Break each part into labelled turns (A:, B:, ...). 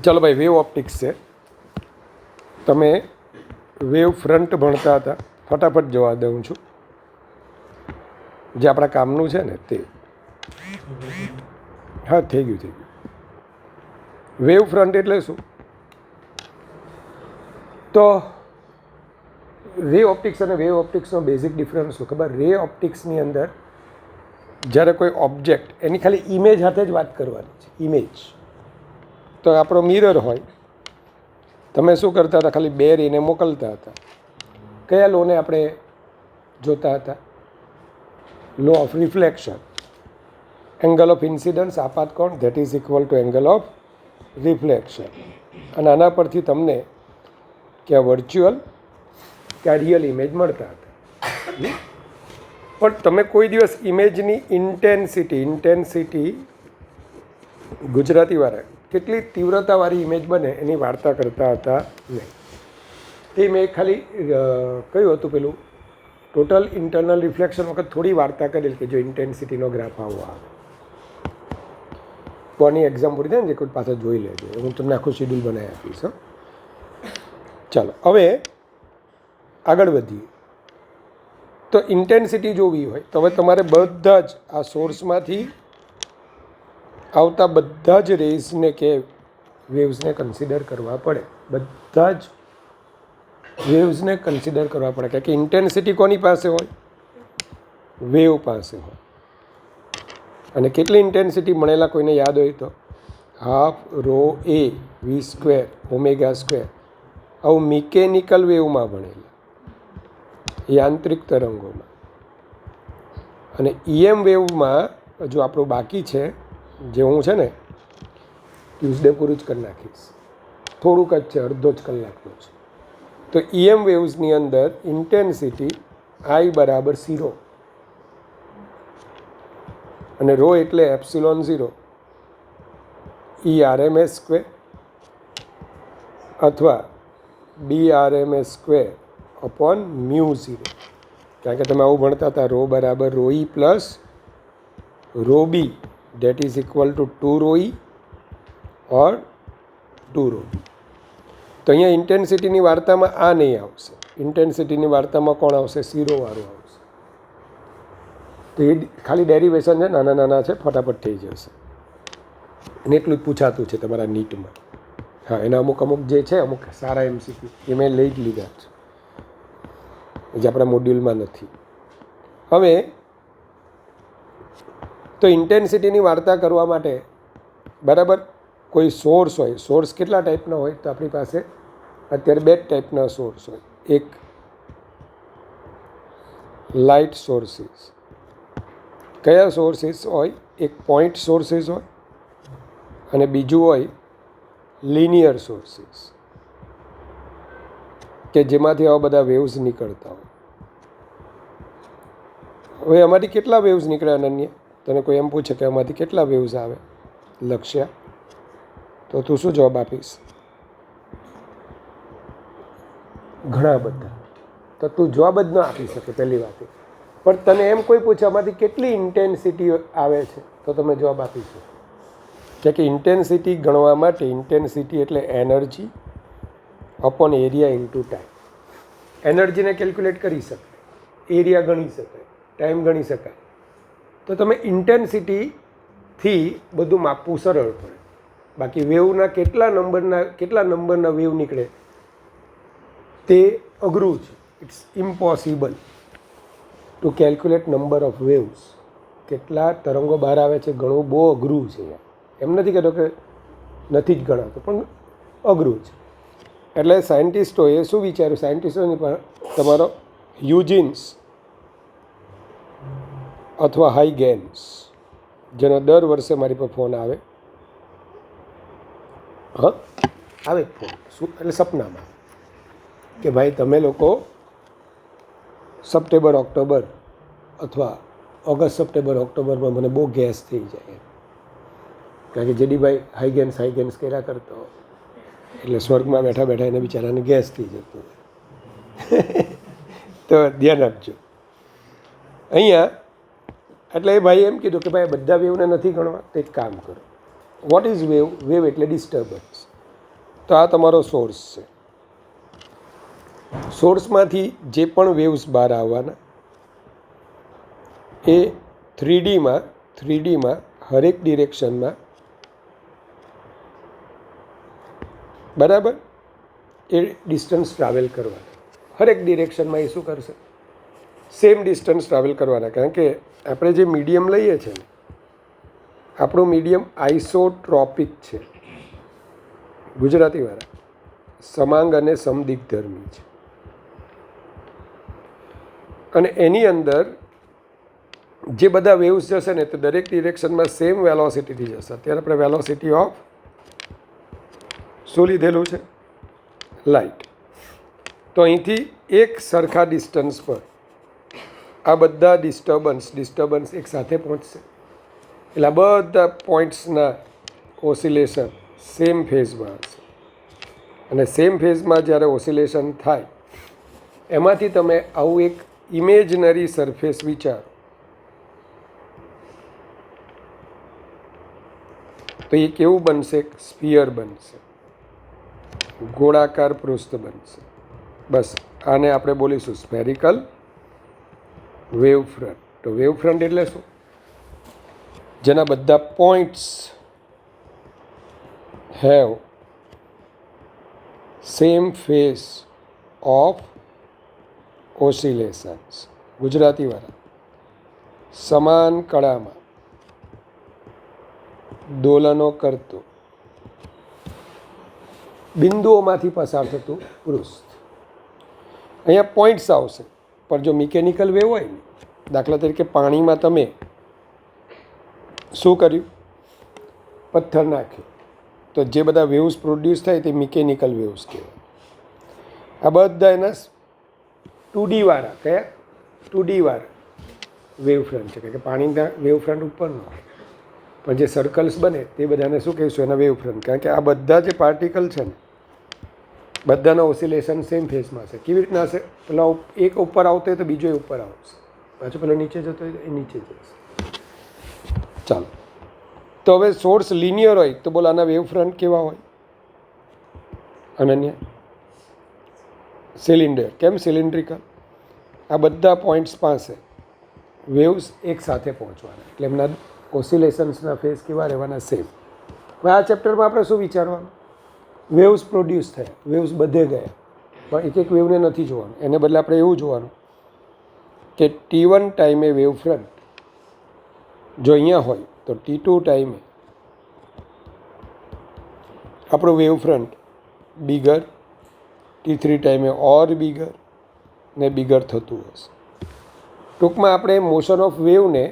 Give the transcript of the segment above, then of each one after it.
A: ચાલો ભાઈ, wave optics છે. તમે વેવ ફ્રન્ટ ભણતા હતા, ફટાફટ જવા દઉં છું. જે આપણા કામનું છે ને તે. હા, થઈ ગયું. વેવ ફ્રન્ટ એટલે શું? તો રે ઓપ્ટિક્સ અને વેવ ઓપ્ટિક્સનો બેઝિક ડિફરન્સ શું ખબર? રે ઓપ્ટિક્સની અંદર જ્યારે કોઈ ઓબ્જેક્ટ, એની ખાલી ઇમેજ સાથે જ વાત કરવાની છે. ઇમેજ તો આપણો મિરર હોય. તમે શું કરતા હતા? ખાલી બે રેને મોકલતા હતા. કયા લોને આપણે જોતા હતા? Law of reflection. Angle of incidence આપાત કોણ, that is equal to angle of reflection. અને આના પરથી તમને કે આ વર્ચ્યુઅલ કે આ રિયલ ઇમેજ મળતા હતા. પણ તમે કોઈ દિવસ ઇમેજની ઇન્ટેન્સિટી ગુજરાતીવાળા કેટલી તીવ્રતાવાળી ઇમેજ બને એની વાર્તા કરતા હતા નહીં. એ મેં ખાલી કયું હતું પેલું ટોટલ ઇન્ટરનલ રિફ્લેક્શન વખત થોડી વાર્તા કરેલી કે જો ઇન્ટેન્સિટીનો ગ્રાફ આવો આવે. કોની એક્ઝામ પૂરી થાય ને કોઈ પાછળ જોઈ લેજો. હું તમને આખું શેડ્યુલ બનાવી આપીશ. ચાલો હવે આગળ વધીએ. તો ઇન્ટેન્સિટી જોવી હોય તો હવે તમારે બધા જ આ સોર્સમાંથી આવતા બધા જ રેઝને કે વેવ્સને કન્સિડર કરવા પડે. બધા જ વેવ્સને કન્સિડર કરવા પડે. કારણ કે ઇન્ટેન્સિટી કોની પાસે હોય? વેવ પાસે હોય. અને કેટલી ઇન્ટેન્સિટી મળેલા કોઈને યાદ હોય તો હાફ રો એ વી સ્ક્વેર ઓમેગા સ્ક્વેર. આવું મિકેનિકલ વેવમાં ભણેલા, યાંત્રિક તરંગોમાં. અને EM વેવમાં હજુ આપણું બાકી છે, જે હું છે ને ટ્યુઝડે પૂરું જ કરી નાખીશ. થોડુંક જ છે, અડધો જ કલાકનું છે. તો EM વેવ્સની અંદર ઇન્ટેન્સિટી I બરાબર 0 અને રો એટલે એપ્સિલોન 0 ERMS સ્ક્વેર અથવા BRMS સ્ક્વેર અપોન મ્યુ 0. કારણ કે તમે આવું ભણતા હતા, રો બરાબર rho E plus rho B that is equal to 2 rho E or 2 rho B. તો અહીંયા ઇન્ટેન્સિટીની વાર્તામાં આ નહીં આવશે. ઇન્ટેન્સિટીની વાર્તામાં કોણ આવશે? 0 વાળું આવશે. તો એ ખાલી ડેરિવેશન છે, નાના નાના છે, ફટાફટ થઈ જશે. અને એટલું જ પૂછાતું છે તમારા નીટમાં. હા, એના અમુક જે છે, અમુક સારા MCQ એ મેં લઈ જ લીધા છે, જે આપણા મોડ્યુલમાં નથી. હવે તો ઇન્ટેન્સિટીની વાર્તા કરવા માટે બરાબર કોઈ સોર્સ હોય. સોર્સ કેટલા ટાઈપના હોય? તો આપણી પાસે અત્યારે બે ટાઈપના સોર્સ હોય. એક લાઇટ સોર્સિસ. કયા સોર્સિસ હોય? એક પોઈન્ટ સોર્સિસ હોય અને બીજું હોય લિનિયર સોર્સિસ, કે જેમાંથી આવા બધા વેવ્સ નીકળતા હોય. હવે આમાંથી કેટલા વેવ્સ નીકળે અનન્ય? તને કોઈ એમ પૂછે કે આમાંથી કેટલા વેવ્સ આવે લક્ષ્યા, તો તું શું જવાબ આપીશ? ઘણા બધા. તો તું જવાબ જ ન આપી શકે પહેલી વાત. પણ તને એમ કોઈ પૂછે આમાંથી કેટલી ઇન્ટેન્સિટી આવે છે, તો તમે જવાબ આપી શકો. કે ઇન્ટેન્સિટી ગણવા માટે ઇન્ટેન્સિટી એટલે energy upon area into time. એનર્જીને કેલ્ક્યુલેટ કરી શકાય, એરિયા ગણી શકાય, ટાઈમ ગણી શકાય. તો તમે ઇન્ટેન્સિટીથી બધું માપવું સરળ પડે. બાકી વેવના કેટલા નંબરના વેવ નીકળે તે અઘરું છે. It's impossible to calculate number of waves. કેટલા તરંગો બહાર આવે છે ઘણું બહુ અઘરું છે. એમ નથી કહેતો કે નથી જ ગણાતું, પણ અઘરું છે. એટલે સાયન્ટિસ્ટોએ શું વિચાર્યું? સાયન્ટિસ્ટોની પણ તમારો યુજિન્સ અથવા હાઈગેન્સ, જેનો દર વર્ષે મારી પર ફોન આવે. હા, આવે ફોન. શું એટલે સપનામાં કે ભાઈ તમે લોકો સપ્ટેમ્બર ઓક્ટોબર અથવા ઓગસ્ટ સપ્ટેમ્બર ઓક્ટોબરમાં મને બહુ ગેસ થઈ જાય. કારણ કે જેડીભાઈ હાઈગેન્સ કર્યા કરતો, એટલે સ્વર્ગમાં બેઠા બેઠા એને બિચારાને ગેસ થઈ જતું. તો ધ્યાન આપજો અહીંયા. એટલે એ ભાઈ એમ કીધું કે ભાઈ બધા વેવને નથી ગણવા, તો એક કામ કરો. What is wave? વેવ એટલે ડિસ્ટર્બન્સ. તો આ તમારો સોર્સ છે. સોર્સમાંથી જે પણ વેવ્સ બહાર આવવાના એ 3Dમાં હરેક ડિરેક્શનમાં બરાબર એ ડિસ્ટન્સ ટ્રાવેલ કરવાના. હરેક ડિરેક્શનમાં એ શું કરશે? સેમ ડિસ્ટન્સ ટ્રાવેલ કરવાના. કારણ કે આપણે જે મીડિયમ લઈએ છીએ ને, આપણું મીડિયમ આઇસોટ્રોપિક છે. ગુજરાતીવાળા સમાંગ અને સમદિગ્ધર્મી છે. અને એની અંદર જે બધા વેવ્સ જશે ને તો દરેક ડિરેક્શનમાં સેમ વેલોસિટીથી જશે. અત્યારે આપણે વેલોસિટી ઓફ શું લીધેલું છે? લાઇટ. તો અહીંથી એક સરખા ડિસ્ટન્સ પર આ બધા ડિસ્ટર્બન્સ એક સાથે પહોંચશે. એટલે આ બધા પોઈન્ટ્સના ઓસિલેશન સેમ ફેઝમાં હશે. અને સેમ ફેઝમાં જ્યારે ઓસિલેશન થાય એમાંથી તમે આવું એક ઇમેજનરી સરફેસ વિચારો તો એ કેવું બનશે? સ્ફિયર બનશે, ગોળાકાર પૃષ્ઠ બનશે. બસ આને આપણે બોલીશું સ્ફેરિકલ વેવ ફ્રન્ટ. તો વેવ ફ્રન્ટ એટલે શું? જેના બધા points have same phase of oscillations. ગુજરાતીવાળા સમાન કળામાં દોલનો કરતું બિંદુઓમાંથી પસાર થતું પૃષ્ઠ. અહીંયા પોઈન્ટ્સ આવશે. પણ જો મિકેનિકલ વેવ હોય ને, દાખલા તરીકે પાણીમાં તમે શું કર્યું? પથ્થર નાખ્યો તો જે બધા વેવ્સ પ્રોડ્યુસ થાય તે મિકેનિકલ વેવ્સ કહેવાય. આ બધા એના 2D વાળા કયા 2D વાળા વેવ ફ્રન્ટ છે. કે પાણીના વેવ ફ્રન્ટ ઉપરનો પણ જે સર્કલ્સ બને તે બધાને શું કહીશું? એના વેવ ફ્રન્ટ. કારણ કે આ બધા જે પાર્ટિકલ છે ને બધાના ઓસિલેશન સેમ ફેઝમાં હશે. કેવી રીતના હશે? પેલા એક ઉપર આવતો હોય તો બીજો ઉપર આવશે, પાછો પેલો નીચે જતો હોય તો એ નીચે જશે. ચાલો, તો હવે સોર્સ લિનિયર હોય તો બોલો આના વેવ ફ્રન્ટ કેવા હોય? અનન્ય સિલિન્ડર. કેમ સિલિન્ડ્રિકલ? આ બધા પોઈન્ટ્સ પાસે વેવ્સ એક સાથે પહોંચવાના એટલે એમના ઓસિલેશન્સના ફેઝ કેવા રહેવાના? સેમ. હવે આ ચેપ્ટરમાં આપણે શું વિચારવાનું? વેવ્સ પ્રોડ્યુસ થયા, વેવ્સ બધે ગયા, પણ એક એક વેવને નથી જોવાનું. એને બદલે આપણે એવું જોવાનું કે T1 ટાઈમે વેવ ફ્રન્ટ જો અહીંયા હોય તો T2 ટાઈમે આપણું વેવ ફ્રન્ટ બિગર, T3 ટાઈમે ઓર બિગર ને બિગર થતું હશે. ટૂંકમાં આપણે મોશન ઓફ વેવને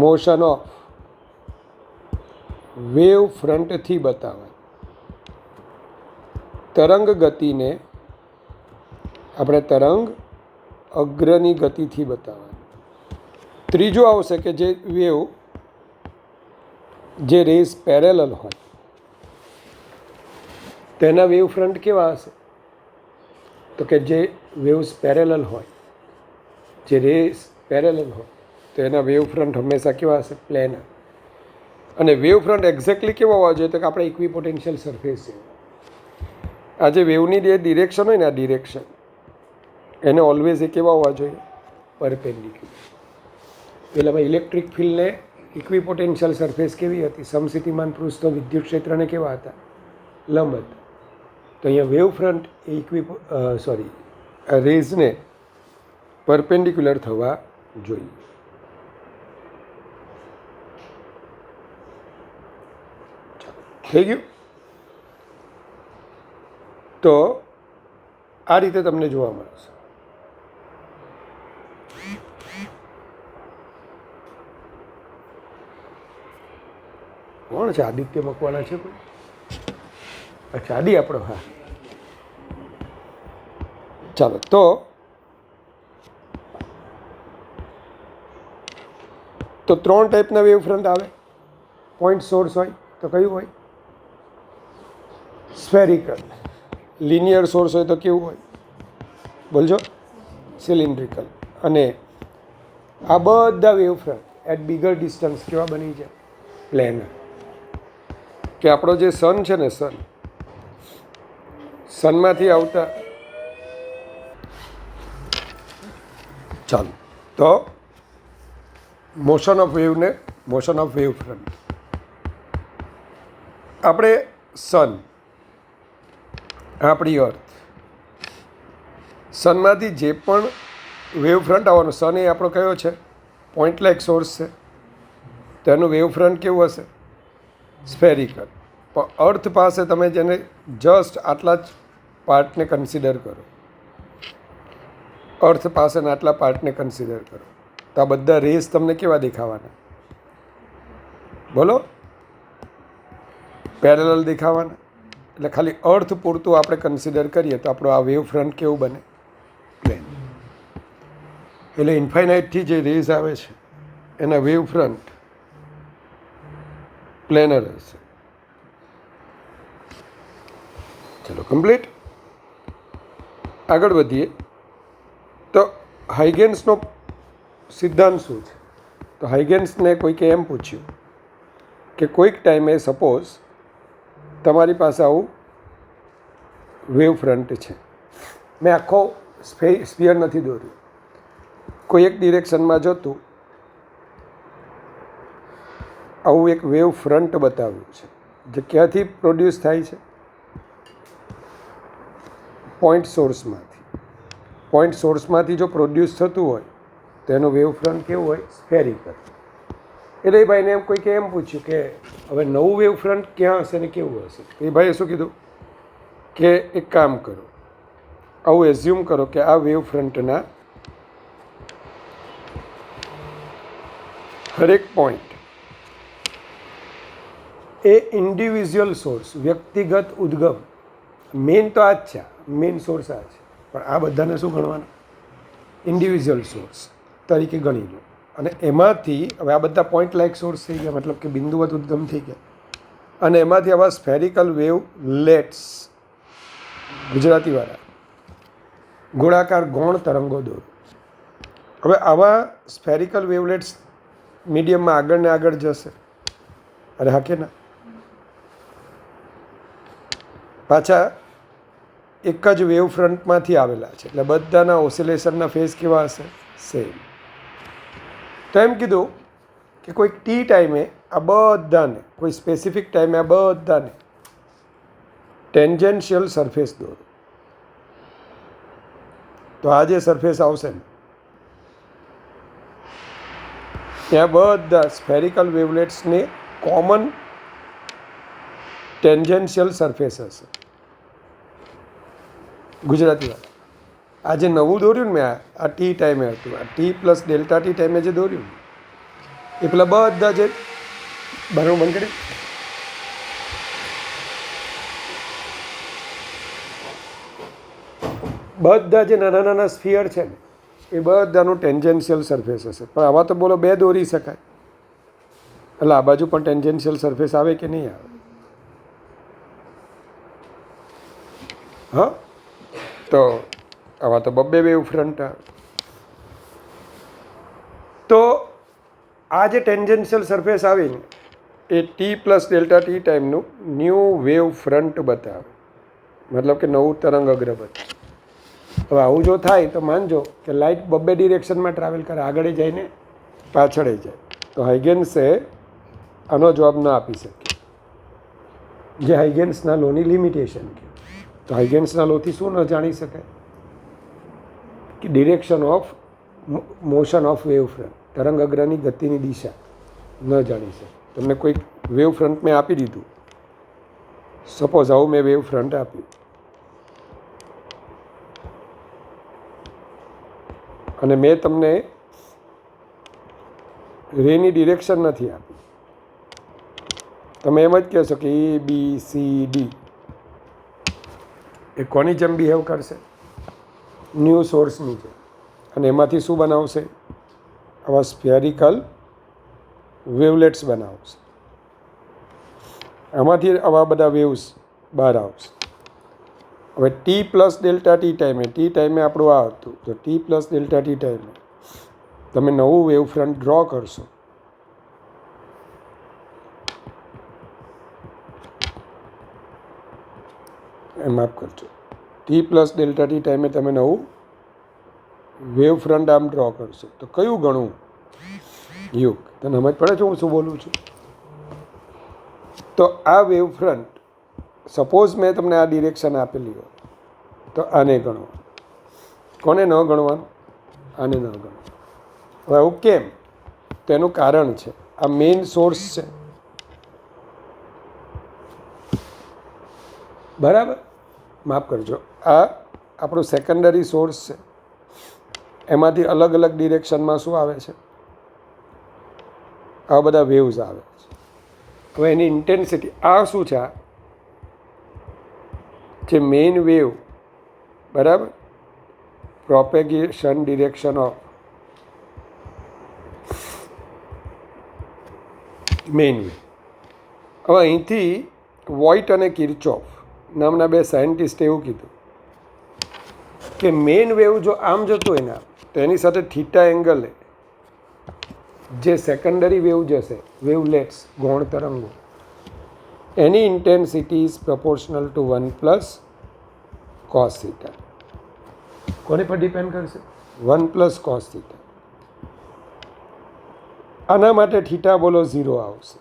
A: મોશન ઓફ વેવ ફ્રન્ટથી બતાવાય. તરંગ ગતિને આપણે તરંગ અગ્રની ગતિથી બતાવાય. ત્રીજું આવશે કે જે વેવ જે રેઝ પેરેલલ હોય તેના વેવ ફ્રન્ટ કેવા હશે? તો કે જે વેવ્સ પેરેલલ હોય, જે રેઝ પેરેલલ હોય તો એના વેવ ફ્રન્ટ હંમેશા કેવા હશે? પ્લેનર. અને વેવ ફ્રન્ટ એક્ઝેક્ટલી કેવા હોવા જોઈએ? તો કે આપણે ઇક્વિપોટેન્શિયલ સરફેસ છે. આ જે વેવની જે ડિરેક્શન હોય ને, આ ડિરેક્શન એને ઓલવેઝ એ કેવા હોવા જોઈએ? પરપેન્ડિક્યુલર. પેલામાં ઇલેક્ટ્રિક ફિલ્ડને ઇક્વિપોટેન્શિયલ સરફેસ કેવી હતી? સમસ્થિતિમાન પૃષ્ઠો વિદ્યુત ક્ષેત્રને કેવા હતા? લંબ હતા. તો અહીંયા વેવ ફ્રન્ટ એ રેઝને પરપેન્ડિક્યુલર થવા જોઈએ. થઈ ગયું? તો આ રીતે તમને જોવા મળશે. કોણ છે? આદિત્ય મકવાણા છે કોઈ? અચ્છા, આદિ આપણો. હા, ચાલો. તો ત્રણ ટાઈપના વેવ ફ્રન્ટ આવે. પોઈન્ટ સોર્સ હોય તો કયું હોય? સ્ફેરિકલ. લિનિયર સોર્સ હોય તો કેવું હોય? બોલજો. સિલિન્ડ્રિકલ. અને આ બધા wave front at bigger distance કેવા બની જાય? પ્લેનર. કે આપણો જે સન છે ને, સનમાંથી આવતા, ચાલો તો મોશન ઓફ વેવ ફ્રન્ટ. આપણે સન, આપણી અર્થ, સનમાંથી જે પણ વેવ ફ્રન્ટ આવવાનો, સન એ આપણો કયો છે, પોઈન્ટ લાઇક સોર્સ છે, તેનું વેવ ફ્રન્ટ કેવું હશે, સ્ફેરિકલ. પણ અર્થ પાસે તમે જેને જસ્ટ આટલા જ પાર્ટને કન્સિડર કરો, અર્થ પાસેના આટલા પાર્ટને કન્સિડર કરો, તો આ બધા રેસ તમને કેવા દેખાવાના, બોલો, પેરેલલ દેખાવાના. એટલે ખાલી અર્થ પૂરતું આપણે કન્સિડર કરીએ તો આપણો આ વેવ ફ્રન્ટ કેવું બને, પ્લેન. એટલે ઇન્ફાઇનાઇટથી જે રેઝ આવે છે એના વેવ ફ્રન્ટ પ્લેનર હશે. ચલો કમ્પ્લીટ. આગળ વધીએ તો હાઇગેન્સનો સિદ્ધાંત શું છે. તો હાઇગેન્સને કોઈકે એમ પૂછ્યું કે કોઈક ટાઈમે સપોઝ તમારી પાસે આવું વેવ ફ્રન્ટ છે. મેં આખો સ્ફિયર નથી દોર્યું, કોઈ એક ડિરેક્શનમાં જતું આવું એક વેવ ફ્રન્ટ બતાવ્યું છે, જે ક્યાંથી પ્રોડ્યુસ થાય છે, પોઈન્ટ સોર્સમાંથી. પોઈન્ટ સોર્સમાંથી જો પ્રોડ્યુસ થતું હોય તો એનું વેવ ફ્રન્ટ કેવું હોય, સ્ફેરિકલ. એટલે એ ભાઈને એમ કોઈકે એમ પૂછ્યું કે હવે નવું વેવ ફ્રન્ટ ક્યાં હશે ને કેવું હશે. એ ભાઈએ શું કીધું કે એક કામ કરો, આવું એઝ્યુમ કરો કે આ વેવ ફ્રન્ટના હરેક પોઈન્ટ એ ઇન્ડિવિઝ્યુઅલ સોર્સ, વ્યક્તિગત ઉદ્ગમ, મેઇન તો આ જ છે, મેઇન સોર્સ આ છે, પણ આ બધાને શું ગણવાના, ઇન્ડિવિઝ્યુઅલ સોર્સ તરીકે ગણી લો. અને એમાંથી હવે આ બધા પોઈન્ટ લાઇક સોર્સ થઈ ગયા, મતલબ કે બિંદુવત ઉદ્ગમ થઈ ગયા, અને એમાંથી આવા સ્ફેરિકલ વેવલેટ્સ, ગુજરાતીવાળા ગોળાકાર ગૌણ તરંગો દોરો. હવે આવા સ્ફેરિકલ વેવલેટ્સ મીડિયમમાં આગળ ને આગળ જશે, અરે હા કે ના, પાછા એક જ વેવ ફ્રન્ટમાંથી આવેલા છે, એટલે બધાના ઓસિલેશનના ફેઝ કેવા હશે, સેમ. તો એમ કીધું કે કોઈક ટી ટાઈમે આ બધાને, કોઈ સ્પેસિફિક ટાઈમે આ બધાને ટેન્જેન્શિયલ સરફેસ દોરો. તો આ જે સરફેસ આવશે ને ત્યાં બધા સ્ફેરિકલ વેવલેટ્સને કોમન ટેન્જેન્શિયલ સરફેસ હશે. ગુજરાતીમાં આ જે નવું દોર્યું ને મેં, આ ટી ટાઈમે હતું, આ ટી પ્લસ ડેલ્ટા ટી ટાઈમે જે દોર્યું એ પેલા બધા જે બરાબર બંધ કરી, બધા જે નાના નાના સ્ફિયર છે ને એ બધાનું ટેન્જેન્શિયલ સરફેસ હશે. પણ આવા તો બોલો બે દોરી શકાય, એટલે આ બાજુ પણ ટેન્જેન્શિયલ સરફેસ આવે કે નહીં આવે, હા. તો આવા તો બબ્બે વેવ ફ્રન્ટ આવે. તો આ જે ટેન્જેન્શિયલ સરફેસ આવીને એ ટી પ્લસ ડેલ્ટા ટી ટાઈમનું ન્યૂ વેવ ફ્રન્ટ બતાવે, મતલબ કે નવું તરંગ અગ્ર બતાવે. હવે આવું જો થાય તો માનજો કે લાઇટ બબ્બે ડિરેક્શનમાં ટ્રાવેલ કરે, આગળ જાય ને પાછળ જાય. તો હાઇગેન્સે આનો જવાબ ન આપી શકે, જે હાઇગેન્સના લોની લિમિટેશન કે. તો હાઇગેન્સના લોથી શું ન જાણી શકાય કે direction of motion of wave front, તરંગ અગ્રની ગતિની દિશા ન જાણી શકે. તમને કોઈક વેવ ફ્રન્ટ મેં આપી દીધું, સપોઝ આવું મેં વેવ ફ્રન્ટ આપ્યું અને મેં તમને રેની ડિરેક્શન નથી આપી, તમે એમ જ કહેશો કે એ બી સી ડી એ કોની જેમ બિહેવ કરશે, ન્યૂ સોર્સની જેમ. અને એમાંથી શું બનાવશે, આવા સ્ફેરિકલ વેવલેટ્સ બનાવશે. આમાંથી આવા બધા વેવ્સ બહાર આવશે. હવે ટી પ્લસ ડેલ્ટા ટી ટાઈમે આપણું આ હતું, તો ટી પ્લસ ડેલ્ટા ટી ટાઈમે તમે નવું વેવ ફ્રન્ટ ડ્રો કરશો માફ કરજો, ટી પ્લસ ડેલ્ટા ટી ટાઈમે તમે નવું વેવ ફ્રન્ટ આમ ડ્રો કરશો તો કયું ગણવું યુગ? તને સમજ પડે છે હું શું બોલું છું? તો આ વેવ ફ્રન્ટ સપોઝ મેં તમને આ ડિરેક્શન આપેલી હોય તો આને ગણવાનું. કોને ન ગણવાનું? આને ન ગણવાનું. હવે આવું કેમ? તેનું કારણ છે, આ મેઇન સોર્સ છે, બરાબર? માફ કરજો, આ આપણું સેકન્ડરી સોર્સ છે. એમાંથી અલગ અલગ ડિરેક્શનમાં શું આવે છે? આવા બધા વેવ્સ આવે છે. હવે એની ઇન્ટેન્સિટી આ શું છે? આ જે મેઇન વેવ, બરાબર, propagation direction of main wave. હવે અહીંથી વોઇટ અને કિર્ચોફ નામના બે સાયન્ટિસ્ટે એવું કીધું કે મેઇન વેવ જો આમ જતું હોય ને તો એની સાથે થીટા એંગલે જે સેકન્ડરી વેવ જશે, વેવલેટ્સ, ગૌણ તરંગો, એની intensity is proportional to 1 plus cos theta. કોને પર ડિપેન્ડ કરશે? 1 પ્લસ કોસ થીટા. આના માટે થીટા બોલો 0 આવશે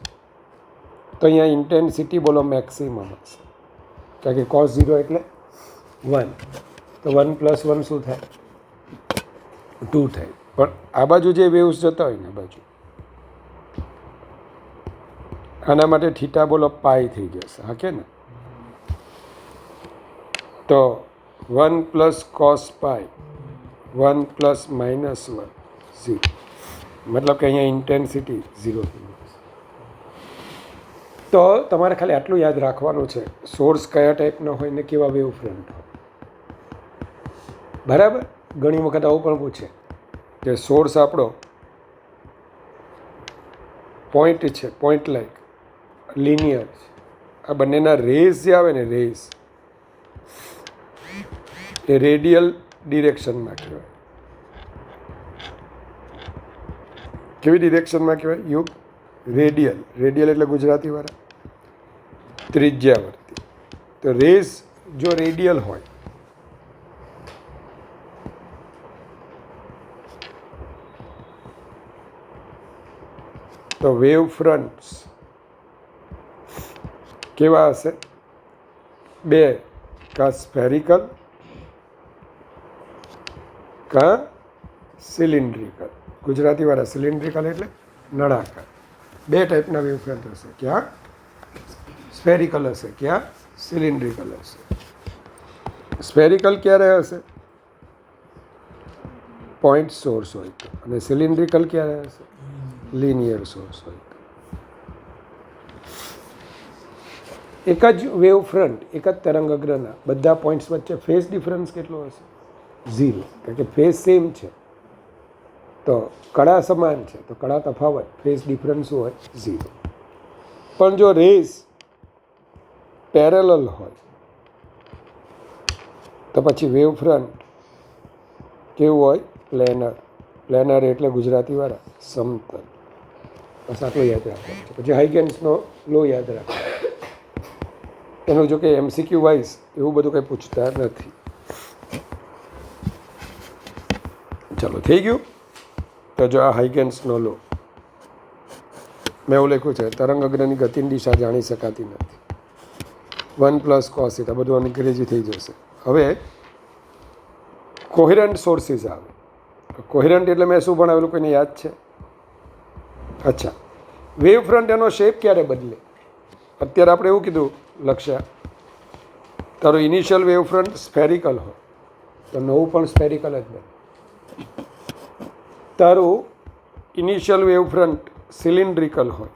A: તો અહીંયા ઇન્ટેન્સિટી બોલો મેક્સિમમ હશે, કારણ કે કોસ 0 એટલે 1, તો 1 પ્લસ 1 શું થાય? 2 થાય. પણ આ બાજુ જે વેવ્સ જતા હોય ને બાજુ, આના માટે થીટા બોલો પાઈ થઈ જશે, હા કે ને? તો 1 પ્લસ કોસ પાઈ, 1 પ્લસ માઇનસ 1, 0. મતલબ કે અહીંયા ઇન્ટેન્સિટી 0 થઈ જશે. તો તમારે ખાલી આટલું યાદ રાખવાનું છે, સોર્સ કયા ટાઈપનો હોય ને કેવા વેવ ફ્રન્ટ હોય, બરાબર? ઘણી વખત આવું પણ પૂછે કે સોર્સ આપણો પોઈન્ટ છે, પોઈન્ટ લાઈક લિનિયર છે, આ બંનેના રેઝ જે આવે ને, રેઝ એ રેડિયલ ડિરેક્શનમાં કહેવાય. કેવી ડિરેક્શનમાં કહેવાય યુગ? રેડિયલ. રેડિયલ એટલે ગુજરાતીવાળા ત્રિજ્યાવર્તી. તો રેઝ જો રેડિયલ હોય તો વેવ ફ્રન્ટ્સ કેવા હશે? બે, કાં સ્ફેરિકલ કાં સિલિન્ડ્રિકલ. ગુજરાતીવાળા સિલિન્ડ્રિકલ એટલે નળાકાર. બે ટાઈપના વેવ ફ્રન્ટ હશે, ક્યાં સ્ફેરિકલ હશે, ક્યાં સિલિન્ડ્રિકલ હશે. સ્ફેરિકલ ક્યારે હશે? પોઈન્ટ સોર્સ હોય તો. અને સિલિન્ડ્રિકલ ક્યારે હશે? લિનિયર સોર્સ હોય તો. એક જ વેવ ફ્રન્ટ, એક જ તરંગગ્રના બધા પોઈન્ટ્સ વચ્ચે ફેઝ ડિફરન્સ કેટલો હશે? 0, કારણ કે ફેઝ સેમ છે. તો કળા સમાન છે તો કળા તફાવત, ફેઝ ડિફરન્સ શું હોય? 0. પણ જો રેઝ પેરેલલ હોય તો પછી વેવ ફ્રન્ટ કેવું હોય? પ્લેનર. પ્લેનર એટલે ગુજરાતીવાળા સમતલ. બસ આટલું યાદ રાખવાનું છે. પછી હાઇગેન્સનો લો યાદ રાખો. એનું જો કે MCQ વાઇઝ એવું બધું કંઈ પૂછતા નથી. ચલો, થઈ ગયું? તો જો આ હાઇગેન્સનો લો મેં એવું લખ્યું છે, તરંગગ્રની ગતિની દિશા જાણી શકાતી નથી, 1 પ્લસ કોસ થીટા, બધું અંગ્રેજી થઈ જશે. હવે કોહેરન્ટ સોર્સિસ આવે. કોહેરન્ટ એટલે મેં શું ભણાવેલું, કોઈને યાદ છે? અચ્છા, વેવ ફ્રન્ટ એનો શેપ ક્યારે બદલે? અત્યારે આપણે એવું કીધું લક્ષ્ય, તારું ઇનિશિયલ વેવ ફ્રન્ટ સ્ફેરિકલ હોય તો નવું પણ સ્ફેરિકલ જ બને. તારું ઇનિશિયલ વેવ ફ્રન્ટ સિલિન્ડ્રિકલ હોય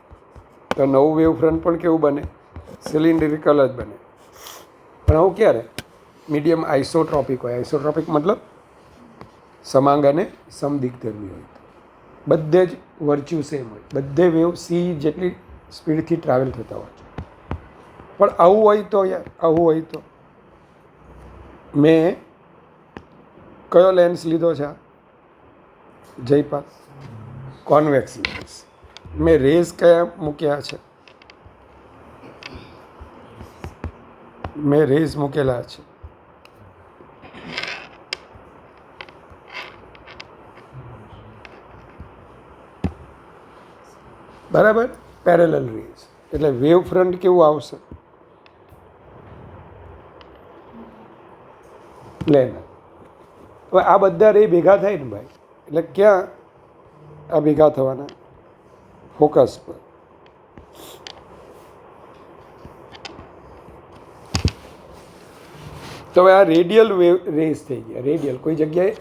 A: તો નવું વેવ ફ્રન્ટ પણ કેવું બને? સિલિન્ડ્રિકલ જ બને. પણ આવું ક્યારે? મીડિયમ આઇસોટ્રોપિક હોય. આઇસોટ્રોપિક મતલબ સમાંગ અને સમદિગ્ધર્મી હોય. બધે જ વર્ચ્યુ સેમ હોય, બધે વેવ સી જેટલી સ્પીડથી ટ્રાવેલ થતા હોય છે. પણ આવું હોય તો યાર, આવું હોય તો મેં કયો લેન્સ લીધો છે? Jaypal, convex lens. મેં રેઝ કયા મૂક્યા છે? મેં રેઝ મૂકેલા છે. બરાબર. પેરેલલ રેઝ એટલે વેવ ફ્રન્ટ કેવું આવશે? પ્લેન. હવે આ બધા રે ભેગા થાય ને ભાઈ, એટલે ક્યાં આ ભેગા થવાના? ફોકસ પર. તો હવે આ રેડિયલ વેવ રેઝ થઈ ગયા. રેડિયલ કોઈ જગ્યાએ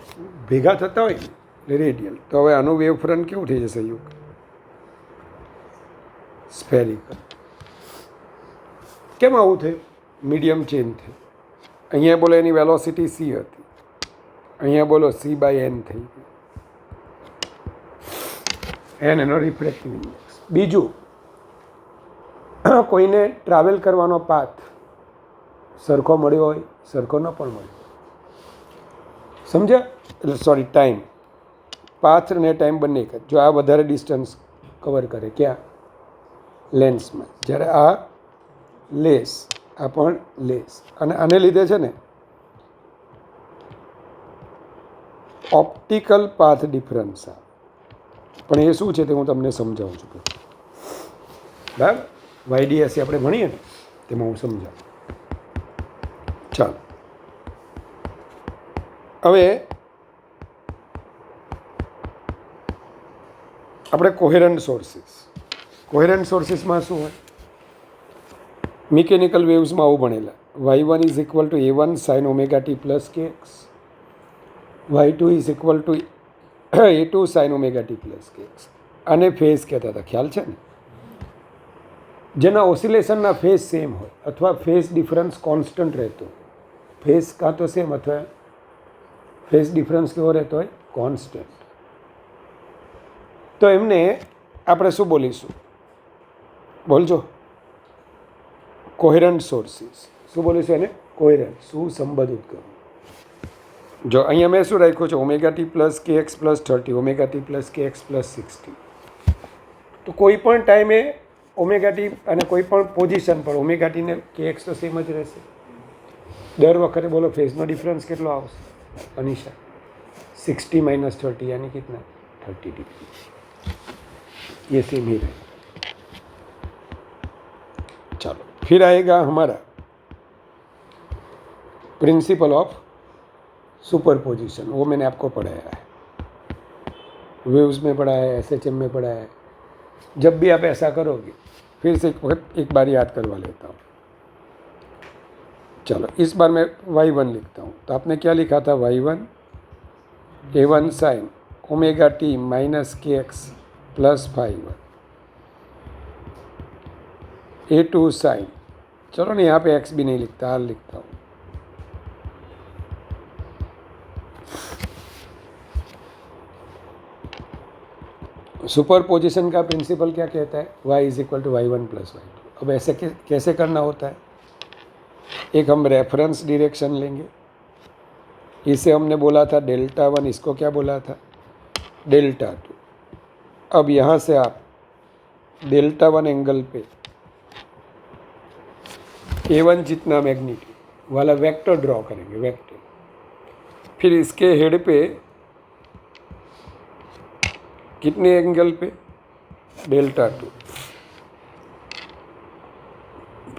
A: ભેગા થતા હોય ને એટલે રેડિયલ. તો હવે આનું વેવ ફ્રન્ટ કેવું થઈ જશે? યુગ સ્ફેરિકલ. કેમ આવું થયું? મીડિયમ ચેન્જ થયું. અહીંયા બોલો એની વેલોસિટી સી હતી, અહીંયા બોલો સી બાય એન થઈ ગઈ. એન એનો રિફ્રેક્ટિવ ઇન્ડેક્સ. બીજું, કોઈને ટ્રાવેલ કરવાનો પાથ સરખો મળ્યો હોય, સરખો ન પણ મળ્યો. સમજ્યા? એટલે સોરી, ટાઈમ. પાથ અને ટાઈમ બંને એક જ. જો આ વધારે ડિસ્ટન્સ કવર કરે ક્યાં? લેન્સમાં. જ્યારે આ લેસ, આ પણ લેસ. અને આને લીધે છે ને ઓપ્ટિકલ પાથ ડિફરન્સ આવે. પણ એ શું છે તે હું તમને સમજાવું છું. બરાબર? વાયડીએસી આપણે ભણીએ ને તેમાં હું સમજાવું. ચાલો હવે આપણે કોહેરન્ટ સોર્સિસ. કોહેરન્ટ સોર્સિસમાં શું હોય? મિકેનિકલ વેવ્સમાં આવું ભણેલા. y1 is equal to a1 sine omega t plus k x, y2 is equal to a2 sine omega t plus k x. આને ફેઝ કહેતા હતા, ખ્યાલ છે ને? જેના ઓસિલેશનના ફેઝ સેમ હોય અથવા ફેઝ ડિફરન્સ કોન્સ્ટન્ટ રહેતો હોય. ફેઝ કાં તો સેમ અથવા ફેઝ ડિફરન્સ કેવો રહેતો હોય? કોન્સ્ટન્ટ. તો એમને આપણે શું બોલીશું? બોલજો. કોહેરન્ટ સોર્સિસ. શું બોલીશું એને? કોહેરન્ટ. શું સંબંધિત કરવું? જો અહીંયા મેં શું રાખ્યું છે? Omega t plus k x plus 30, omega t plus k x plus 60. તો કોઈ પણ ટાઈમે ઓમેગા ટી અને કોઈ પણ પોઝિશન પર ઓમેગા ટીને કે એક્સ તો સેમ જ રહેશે. દર વખતે બોલો ફેઝનો ડિફરન્સ કેટલો આવશે અનિશા? 60 माइनस 30 यानी कितना? 30 डिग्री. ये सेम ही रहेगा. चलो फिर आएगा हमारा प्रिंसिपल ऑफ सुपरपोजिशन. वो मैंने आपको पढ़ाया है, वेव्स में पढ़ाया है, SHM में पढ़ाया है. जब भी आप ऐसा करोगे, फिर से एक बार याद करवा लेता हूँ. चलो इस बार मैं y1 लिखता हूँ. तो आपने क्या लिखा था? y1 a1 sign omega t minus के एक्स प्लस 5 a2 साइन. चलो ना, यहाँ पे x भी नहीं लिखता, r लिखता हूँ. सुपरपोजिशन का प्रिंसिपल क्या कहता है? y is equal to y1 plus y2. अब ऐसे कैसे करना होता है? एक हम रेफरेंस डायरेक्शन लेंगे. इसे हमने बोला था डेल्टा 1, इसको क्या बोला था? डेल्टा 2. अब यहाँ से आप डेल्टा 1 एंगल पे a1 जितना मैग्नीट्यूड वाला वेक्टर ड्रॉ करेंगे, वेक्टर. फिर इसके हेड पे कितने एंगल पे? डेल्टा 2.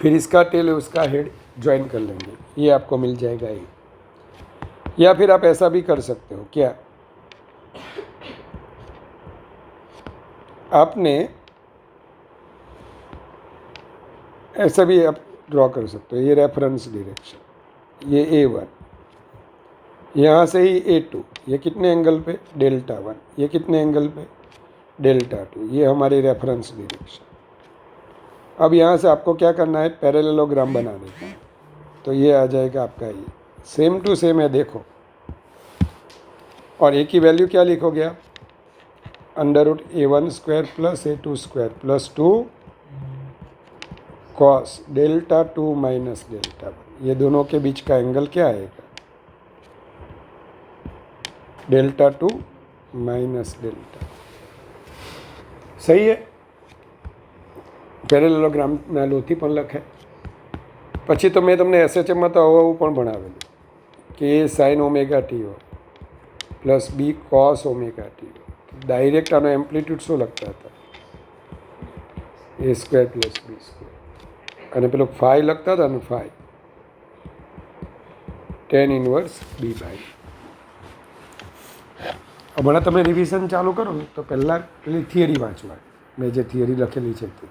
A: फिर इसका टेल उसका हेड ज्वाइन कर लेंगे, ये आपको मिल जाएगा ये. या फिर आप ऐसा भी कर सकते हो. क्या? आपने ऐसा भी आप ड्रॉ कर सकते हो. ये रेफरेंस डायरेक्शन, ये a1, यहाँ से ही a2. ये कितने एंगल पे? डेल्टा 1. ये कितने एंगल पे? डेल्टा 2. ये हमारी रेफरेंस डायरेक्शन. अब यहाँ से आपको क्या करना है? पैरेललोग्राम बना देना है. तो ये आ जाएगा आपका ये. सेम टू सेम है, देखो. और a की वैल्यू क्या लिखोगे आप? Under root a1 square plus a2 square plus 2 cos delta 2 minus delta 1. ये दोनों के बीच का एंगल क्या आएगा? Delta 2 minus delta. सही है? પેરેલેલોગ્રામના લોથી પણ લખે. પછી તો મેં તમને એસએચએમમાં તો આવું પણ ભણાવેલું કે એ સાઇન ઓમેગા ટી હોય plus B cos omega t હોય. ડાયરેક્ટ આનો એમ્પ્લિટ્યૂડ શું લખતા હતા? A square plus B square. અને પેલો ફાઈ લખતા હતા ને, phi tan inverse B by. હમણાં તમે રિવિઝન ચાલુ કરો ને તો પહેલાં પેલી થિયરી વાંચવા, મેં જે થિયરી લખેલી છે તે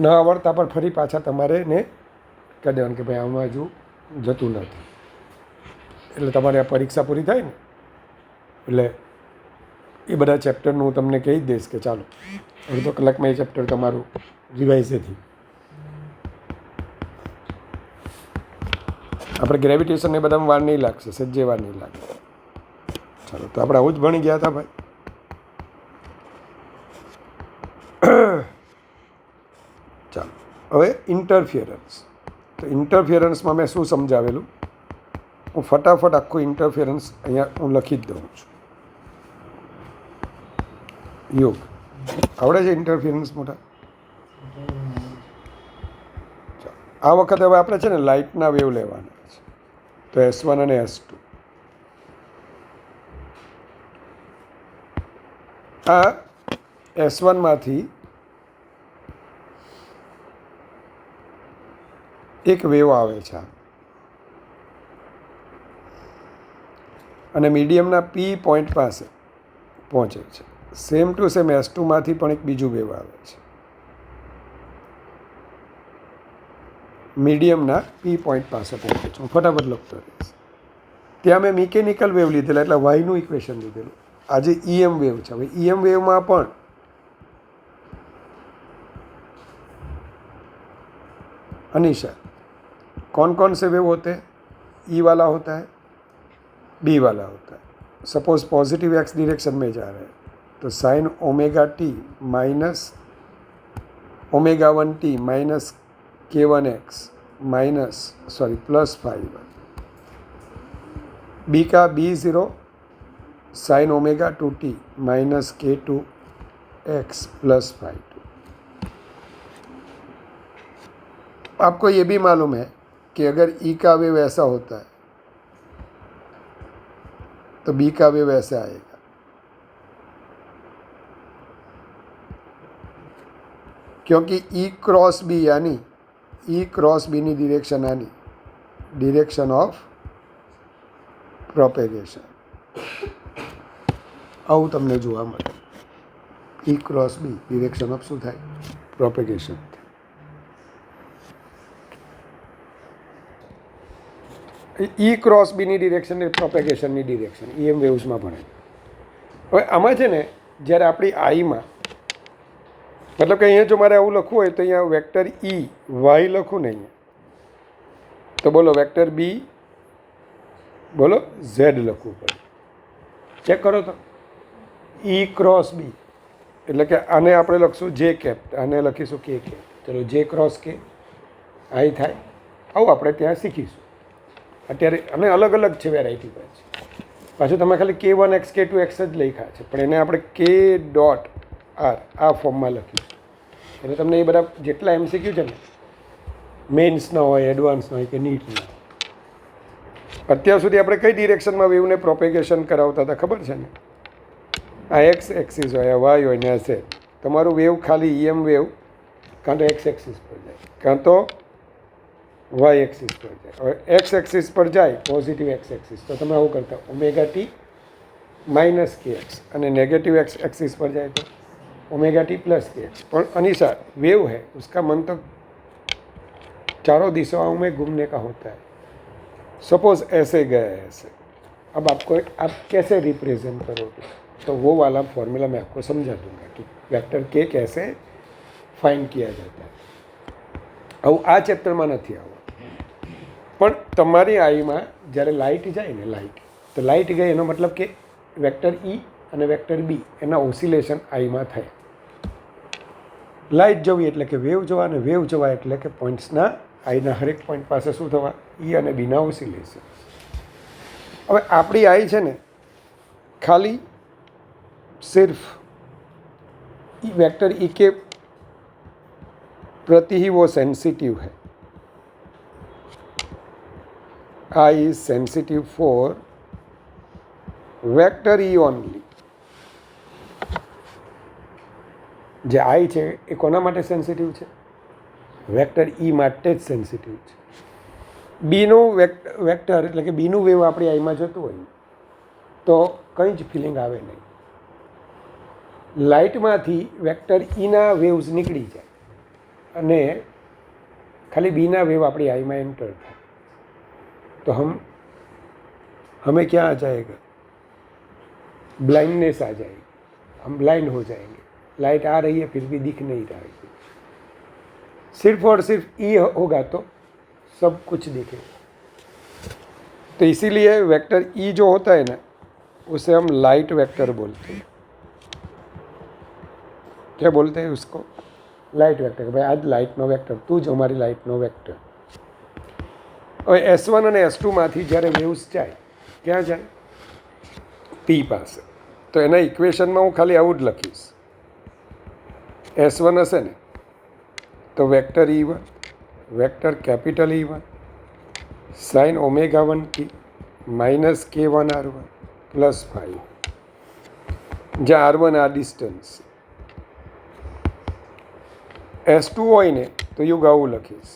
A: ન આવડતા પર ફરી પાછા તમારે ને કહી દેવાનું કે ભાઈ આમાં હજુ જતું નથી. એટલે તમારે આ પરીક્ષા પૂરી થાય ને એટલે એ બધા ચેપ્ટરનું હું તમને કહી જ દઈશ કે ચાલો અડધો કલાકમાં એ ચેપ્ટર તમારું રિવાઇઝેથી. આપણે ગ્રેવિટેશન એ બધામાં વાર નહીં લાગશે, સજ્જે વાર નહીં લાગે. ચાલો, તો આપણે આવું જ ભણી ગયા હતા ભાઈ. ચાલો, હવે ઇન્ટરફિયરન્સ. તો ઇન્ટરફિયરન્સમાં મેં શું સમજાવેલું, હું ફટાફટ આખું ઇન્ટરફિયરન્સ અહીંયા હું લખી જ દઉં છું. યોગ આવડે છે ઇન્ટરફિયરન્સ મોટા? આ વખતે હવે આપણે છે ને લાઇટના વેવ લેવાના છે. તો S1 અને S2. આ S1માંથી એક વેવ આવે છે અને મીડિયમના P પોઈન્ટ પાસે પહોંચે છે. સેમ ટુ સેમ S2માંથી પણ એક બીજું વેવ આવે છે મીડિયમના P પોઈન્ટ પાસે પહોંચે છે. હું ફટાફટ લખતો રહીશ. ત્યાં મેં મિકેનિકલ વેવ લીધેલા એટલે વાયનું ઇક્વેશન લીધેલું. આજે EM વેવ છે. હવે EM વેવમાં પણ अनिशा कौन कौन से वेव होते हैं? ई वाला होता है, बी वाला होता है. सपोज पॉजिटिव एक्स डायरेक्शन में जा रहे हैं तो sine omega t minus omega 1t minus k1x minus plus 5 B का B0 sine omega 2t minus k2x plus 5. आपको ये भी मालूम है कि अगर ई का वेव ऐसा होता है तो बी का वेव ऐसे आएगा. क्योंकि ई क्रॉस बी यानी ई क्रॉस बी ની ડિરેક્શન આની ડિરેક્શન ઓફ પ્રોપેગેશન. આવું તમને જોવા મળે. ઈ ક્રોસ બી ડિરેક્શન ઓફ શું થાય? પ્રોપેગેશન. ઈ ક્રોસ બીની ડિરેક્શન એ પ્રોપેગેશનની ડિરેક્શન EM વેવ્સમાં ભણે. હવે આમાં છે ને જ્યારે આપણી આઈમાં મતલબ કે અહીંયા જો મારે આવું લખવું હોય તો અહીંયા વેક્ટર E વાય લખું ને અહીંયા તો બોલો વેક્ટર બી બોલો ઝેડ લખવું પડે. ચેક કરો તો E ક્રોસ બી એટલે કે આને આપણે લખશું જે કેપ, આને લખીશું કે કેપ. ચલો જે ક્રોસ કે આઈ થાય. આવું આપણે ત્યાં શીખીશું અત્યારે. અને અલગ અલગ છે વેરાયટી પાછી. પાછું તમે ખાલી K1x K2x જ લખ્યા છે પણ એને આપણે K.R આ ફોર્મમાં લખ્યું એટલે તમને એ બધા જેટલા MCQ છે ને મેઇન્સના હોય, એડવાન્સના હોય કે નીટના, અત્યાર સુધી આપણે કઈ ડિરેક્શનમાં વેવને પ્રોપેગેશન કરાવતા હતા ખબર છે ને? આ એક્સ એક્સિસ હોય, આ વાય હોય ને આ ઝેડ. તમારું વેવ ખાલી EM વેવ કાં તો એક્સ એક્સિસ પર જાય કાં તો વાય એક્સિસ પર જાય. હવે એક્સ એક્સિસ પર જાય પોઝિટિવ એક્સ એક્સિસ તો તમે આવું કરતા ઓમેગા ટી માઇનસ KX અને नेगेटिव एक्स एक्सिस पर जाए तो ओमेगा टी प्लस KX. पर अनिशा वेव है उसका मंतक चारों दिशाओं में घूमने का होता है. सपोज ऐसे गए ऐसे, अब आपको आप कैसे रिप्रेजेंट करोगे तो वो वाला फॉर्मूला मैं आपको समझा दूंगा कि वेक्टर के कैसे फाइंड किया जाता है. अब आ चैप्टરમાં નથી આવો પણ તમારી આઈમાં જ્યારે લાઇટ જાય ને લાઇટ તો લાઇટ ગઈ એનો મતલબ કે વેક્ટર E અને વેક્ટર B એના ઓસિલેશન આઈમાં થાય. લાઇટ જવી એટલે કે વેવ જવા અને વેવ જવા એટલે કે પોઈન્ટ્સના આઈના હરેક પોઈન્ટ પાસે શું થવા? E અને Bના ઓસિલેશન. હવે આપણી આઈ છે ને ખાલી सिर्फ वेक्टर E के प्रति ही वो सेंसिटिव है I is sensitive for vector E only. જે I છે એ કોના માટે સેન્સિટિવ છે? વેક્ટર E માટે જ સેન્સિટિવ છે. બીનું વેક્ટર એટલે કે બીનું વેવ આપણી આઈમાં જતું હોય તો કંઈ જ ફિલિંગ આવે નહીં. લાઇટમાંથી વેક્ટર ઈના વેવ્સ નીકળી જાય અને ખાલી બીના વેવ આપણી આईમાં एंटर થાય तो हमें क्या आ जाएगा? ब्लाइंडनेस आ जाएगी, हम ब्लाइंड हो जाएंगे. लाइट आ रही है फिर भी दिख नहीं रहा है. सिर्फ और सिर्फ ई होगा तो सब कुछ दिखेगा. तो इसीलिए वेक्टर ई जो होता है ना उसे हम लाइट वेक्टर बोलते हैं. क्या बोलते हैं उसको? Light vector. भाई आज लाइटનો વેક્ટર, તું જ અમારી લાઇટનો વેક્ટર. હવે S1 અને S2 માંથી જ્યારે વેવ્સ જાય ક્યાં જાય? P પાસે. તો એના ઇક્વેશનમાં હું ખાલી આવું જ લખીશ. S1 હશે ને તો vector E1, vector capital E1 sine ω1t minus K1R1 plus 5, જ્યાં R1 આ ડિસ્ટન્સ. S2 હોય ને તો યુગ આવું લખીશ,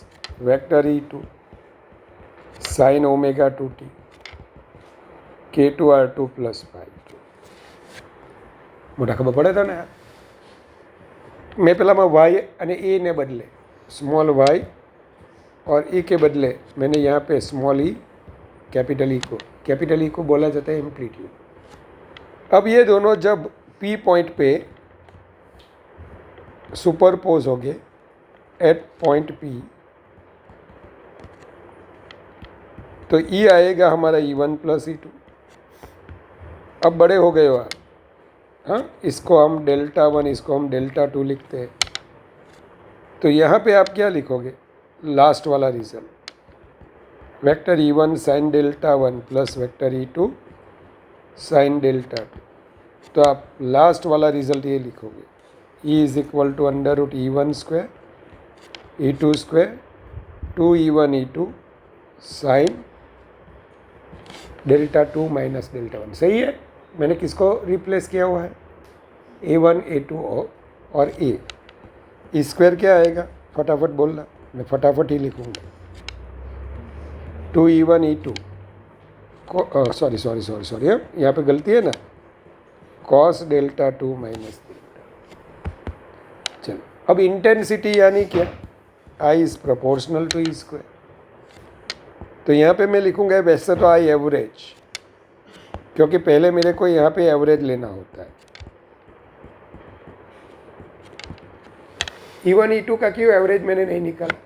A: vector E2 sign ω2t K2R2 plus 5. મોટા ખબર પડે તો ને. मैं पहला वाई અને ए ने बदले स्मॉल वाई और ए के बदले मैंने यहाँ पे स्मॉल ई कैपिटल ई को बोला जाता है एम्पलीट्यूड. अब ये दोनों जब पी पॉइंट पे सुपरपोज हो गए एट पॉइंट पी तो ई आएगा हमारा E1 प्लस E2. अब बड़े हो गए हो आप. हाँ, इसको हम डेल्टा 1, इसको हम डेल्टा 2 लिखते हैं. तो यहाँ पे आप क्या लिखोगे? लास्ट वाला result vector E1 sine delta 1 plus vector E2 sine delta 2. तो आप लास्ट वाला रिजल्ट ये लिखोगे, E is equal to √E1 square E2 square 2E1 E2 sine delta 2 minus delta 1. सही है. मैंने किसको रिप्लेस किया हुआ है? A1 A2 और A. ई स्क्वायर क्या आएगा? फटाफट बोलना, मैं फटाफट ही लिखूँगा. 2E1 E2 को सॉरी यहाँ पे गलती है ना, कॉस डेल्टा 2 माइनस डेल्टा. चलो अब इंटेंसिटी यानी क्या? I is proportional to E square. तो यहाँ पे मैं लिखूँगा वैसे तो I एवरेज, क्योंकि पहले मेरे को यहाँ पे एवरेज लेना होता है. E1 E2 का क्यों एवरेज मैंने नहीं निकाला?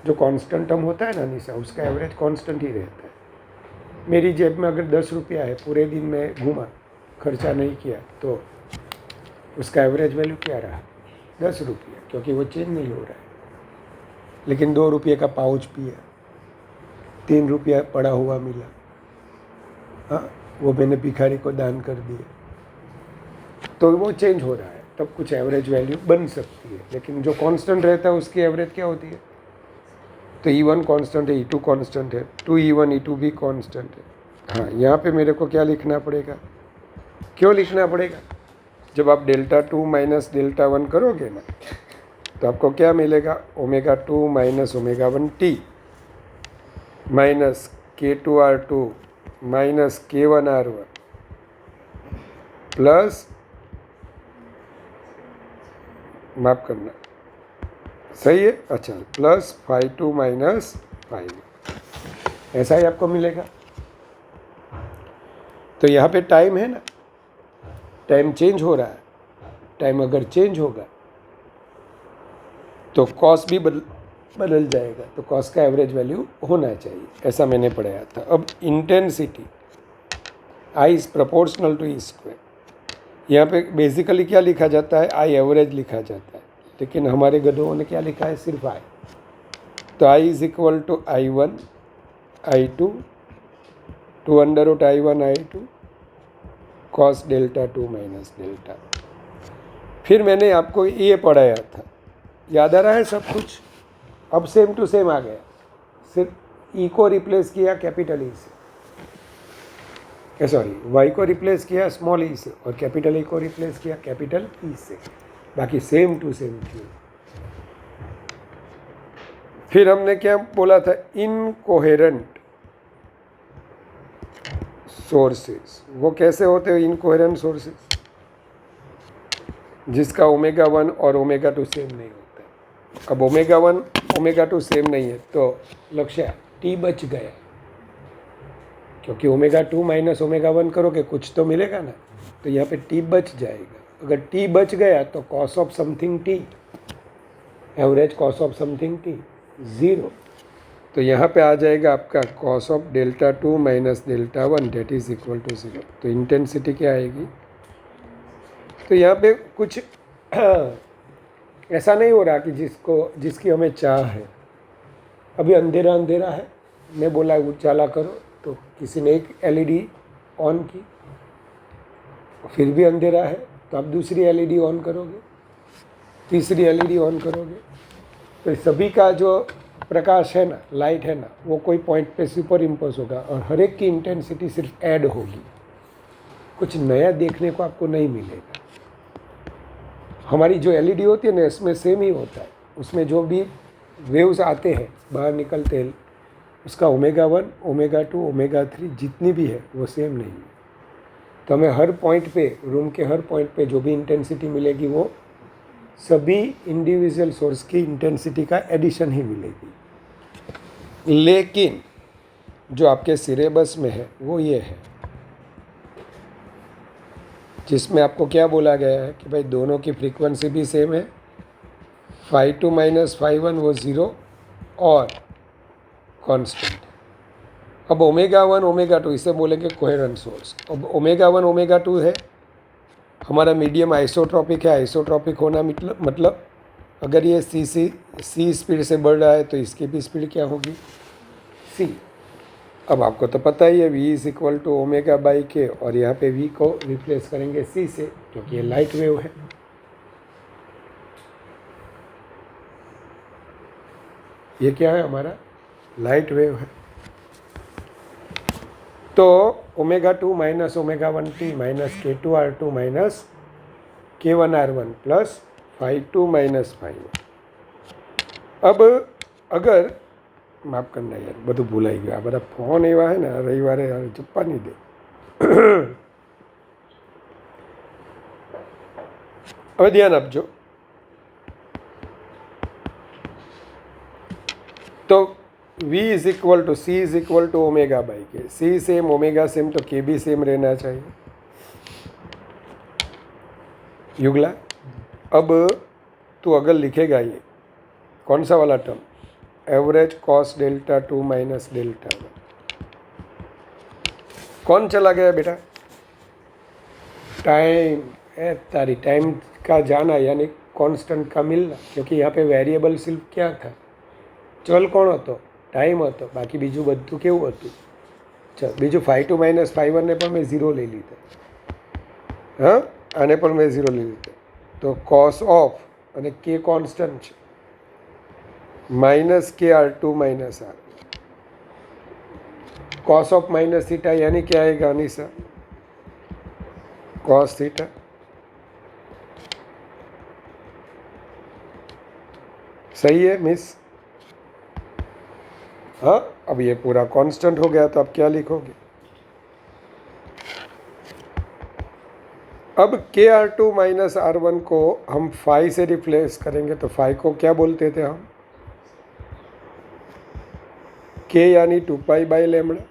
A: जो कांस्टेंट टर्म होता है ना निशा, उसका एवरेज कांस्टेंट ही रहता है. मेरी जेब में अगर 10 रुपया है, पूरे दिन में घूमा, खर्चा नहीं किया, तो उसका एवरेज वैल्यू क्या रहा? 10 रुपया, क्योंकि वो चेंज नहीं हो रहा है. लेकिन 2 रुपये का पाउच पिया, 3 रुपया पड़ा हुआ मिला, हाँ, वो मैंने भिखारी को दान कर दिया, तो वो चेंज हो रहा है. तब कुछ एवरेज वैल्यू बन सकती है. लेकिन जो कांस्टेंट रहता है उसकी एवरेज क्या होती है? तो E1 कांस्टेंट है, E2 कांस्टेंट है, 2E1 E2 भी कांस्टेंट है. हाँ, यहाँ पे मेरे को क्या लिखना पड़ेगा? क्यों लिखना पड़ेगा? जब आप डेल्टा 2 माइनस डेल्टा 1 करोगे ना तो आपको क्या मिलेगा? ω2 minus ω1t minus K2R2 minus K1R1 plus, माफ करना, सही है, अच्छा, प्लस 5 माइनस 5. ऐसा ही आपको मिलेगा. तो यहाँ पे टाइम है ना, टाइम चेंज हो रहा है. टाइम अगर चेंज होगा तो कॉस भी बदल जाएगा. तो कॉस का एवरेज वैल्यू होना चाहिए, ऐसा मैंने पढ़ाया था. अब intensity I is proportional to E square. यहाँ पे बेसिकली क्या लिखा जाता है? I एवरेज लिखा जाता है. लेकिन हमारे गधों ने क्या लिखा है? सिर्फ I. तो I is equal to I1 I2 two √I1 I2 cos delta 2 minus delta. फिर मैंने आपको ये पढ़ाया था, याद आ रहा है सब कुछ? अब सेम टू सेम आ गया. सिर्फ ई को रिप्लेस किया कैपिटल ई से, सॉरी वाई को रिप्लेस किया स्मॉल ई से, और कैपिटल ई को रिप्लेस किया कैपिटल ई से, बाकी सेम टू सेम थी। फिर हमने क्या बोला था, इनकोहेरेंट सोर्सेस। वो कैसे होते हैं इनकोहेरेंट सोर्सेस? जिसका ओमेगा 1 और ओमेगा 2 सेम नहीं होता है। अब ओमेगा 1 ओमेगा 2 सेम नहीं है तो लक्ष्य टी बच गया, क्योंकि ओमेगा 2 माइनस ओमेगा 1 करोगे कुछ तो मिलेगा ना, तो यहाँ पे टी बच जाएगा। अगर टी बच गया तो cos of something t, average cos of something t 0, तो यहाँ पे आ जाएगा आपका cos of delta 2 minus delta 1 that is equal to 0। तो इंटेंसिटी क्या आएगी? तो यहाँ पे कुछ ऐसा नहीं हो रहा कि जिसकी हमें चाह है। अभी अंधेरा अंधेरा है, मैं बोला उजाला करो, तो किसी ने एक एलईडी ऑन की, फिर भी अंधेरा है तो आप दूसरी एलईडी ऑन करोगे, तीसरी एलईडी ऑन करोगे, तो सभी का जो प्रकाश है ना, लाइट है ना, वो कोई पॉइंट पे सुपर इम्पोज होगा और हर एक की इंटेंसिटी सिर्फ ऐड होगी, कुछ नया देखने को आपको नहीं मिलेगा। हमारी जो एलईडी होती है ना, इसमें सेम ही होता है, उसमें जो भी वेव्स आते हैं बाहर निकलते हैं, उसका ओमेगा 1 ओमेगा 2 ओमेगा 3 जितनी भी है वो सेम नहीं है। तो हमें हर पॉइंट पे, रूम के हर पॉइंट पे जो भी इंटेंसिटी मिलेगी वो सभी इंडिविजुअल सोर्स की इंटेंसिटी का एडिशन ही मिलेगी। लेकिन जो आपके सिलेबस में है वो ये है, जिसमें आपको क्या बोला गया है कि भाई दोनों की फ्रीक्वेंसी भी सेम है, φ2 माइनस φ1 वो 0 और कांस्टेंट। अब ओमेगा 1 ओमेगा 2 इसे बोलेंगे कोहेरेंट सोर्स। अब ओमेगा 1 ओमेगा 2 है हमारा मीडियम आइसोट्रॉपिक है। आइसोट्रॉपिक होना मतलब अगर ये सी स्पीड से बढ़ रहा है तो इसकी भी स्पीड क्या होगी, सी। अब आपको तो पता ही है v is equal to omega by k, और यहाँ पे v को रिप्लेस करेंगे c से, क्योंकि ये लाइट वेव है। ये क्या है हमारा, लाइट वेव है। तो omega 2 minus omega 1 t minus k2r2 minus k1r1 plus φ2 minus φ1। अब अगर माफ करना यार, બધું ભૂલાઈ ગયું, આ બધા ફોન એવા है ને રવિવારે ચપ્પા નહીં દે। હવે ધ્યાન આપજો। तो v is equal to c is equal to omega by k, c same omega same तो के भी सेम रहना चाहिए। युगला, अब तू अगर लिखेगा ये कौन सा वाला term, average cos delta 2 minus delta 1, कौन चला गया बेटा, टाइम। तारी टाइम का जाना यानी कांस्टेंट का मिलना, क्योंकि यहाँ पे वेरिएबल सिर्फ क्या था, चल कोण હતો, टाइम હતો, बाकी बीजू બધું કેવું હતું, ચલ બીજું φ2 માઇનસ φ1 ને પણ મેં 0 લઈ લીધા, હા આને પણ મેં 0 લઈ લીધા। તો cos ઓફ અને k કોન્સ્ટન્ટ છે, minus KR2 minus R, cos of minus theta यानी क्या आएगा अनिशा, कॉस थीटा। सही है मिस, हाँ। अब ये पूरा कांस्टेंट हो गया तो अब क्या लिखोगे, अब KR2 माइनस R1 को हम फाई से रिप्लेस करेंगे तो फाई को क्या बोलते थे हम, के यानी 2 पाई लेमड़ा।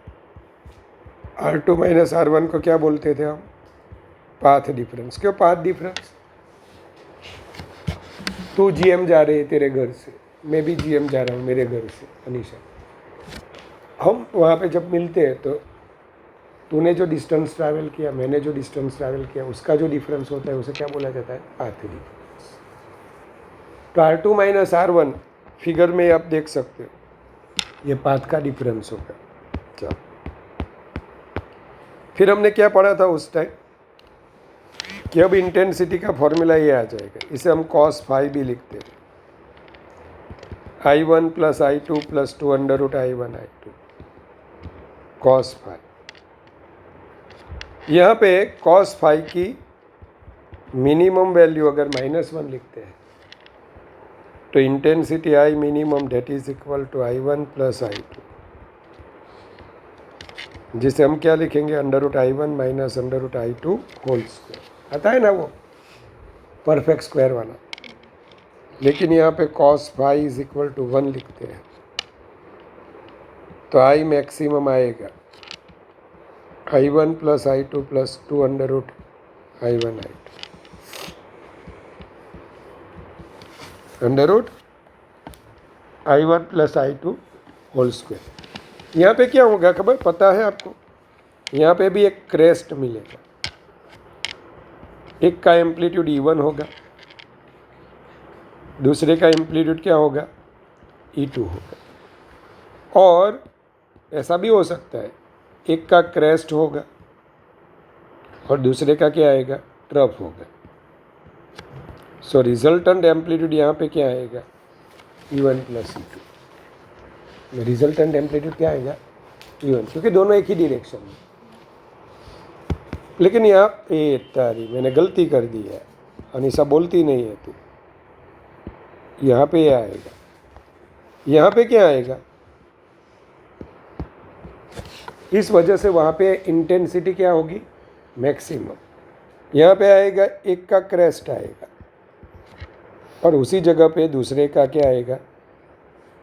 A: R2 माइनस R1 को क्या बोलते थे हम, पाथ डिफरेंस। क्यों पाथ डिफरेंस, तू GM जा रही है तेरे घर से, मैं भी GM जा रहा हूँ मेरे घर से अनीशा, हम वहाँ पे जब मिलते हैं तो तूने जो डिस्टेंस ट्रैवल किया, मैंने जो डिस्टेंस ट्रैवल किया, उसका जो डिफरेंस होता है उसे क्या बोला जाता है, पाथ डिफरेंस। तो R2 माइनस R1 फिगर में आप देख सकते हो ये पाथ का डिफरेंस होगा। चलो फिर हमने क्या पढ़ा था उस टाइम कि अब इंटेंसिटी का फॉर्मूला ये आ जाएगा, इसे हम cos फाई भी लिखते हैं। I1 plus I2 plus 2 under root I1 I2 cos phi. यहाँ पे कॉस फाई की मिनिमम वैल्यू अगर -1 लिखते हैं तो intensity I minimum that is equal to I1 plus I2, जिसे हम क्या लिखेंगे under root I1 minus under root I2 whole square. आता है ना वो परफेक्ट स्क्वायर वाला, लेकिन यहाँ पे cos phi is equal to 1 लिखते हैं तो आई मैक्सिमम आएगा I1 plus I2 plus 2 under root I1 I2 under root I1 plus I2 whole square. यहाँ पे क्या होगा खबर पता है आपको? यहाँ पे भी एक क्रेस्ट मिलेगा, एक का एम्पलीट्यूड E1 होगा, दूसरे का एम्पलीट्यूड क्या होगा E2 होगा, और ऐसा भी हो सकता है एक का क्रेस्ट होगा और दूसरे का क्या आएगा ट्रफ होगा। सो रिजल्टेंट एम्पलीट्यूड यहाँ पे क्या आएगा E1 plus E2। Resultant amplitude क्या आएगा E1, क्योंकि दोनों एक ही डायरेक्शन में। लेकिन यहाँ ए तारी मैंने गलती कर दी है, अनीसा बोलती नहीं है तू। यहाँ पे ये आएगा, यहाँ पे क्या आएगा, इस वजह से वहाँ पे इंटेंसिटी क्या होगी मैक्सिमम। यहाँ पे आएगा एक का क्रेस्ट आएगा और उसी जगह पे दूसरे का क्या आएगा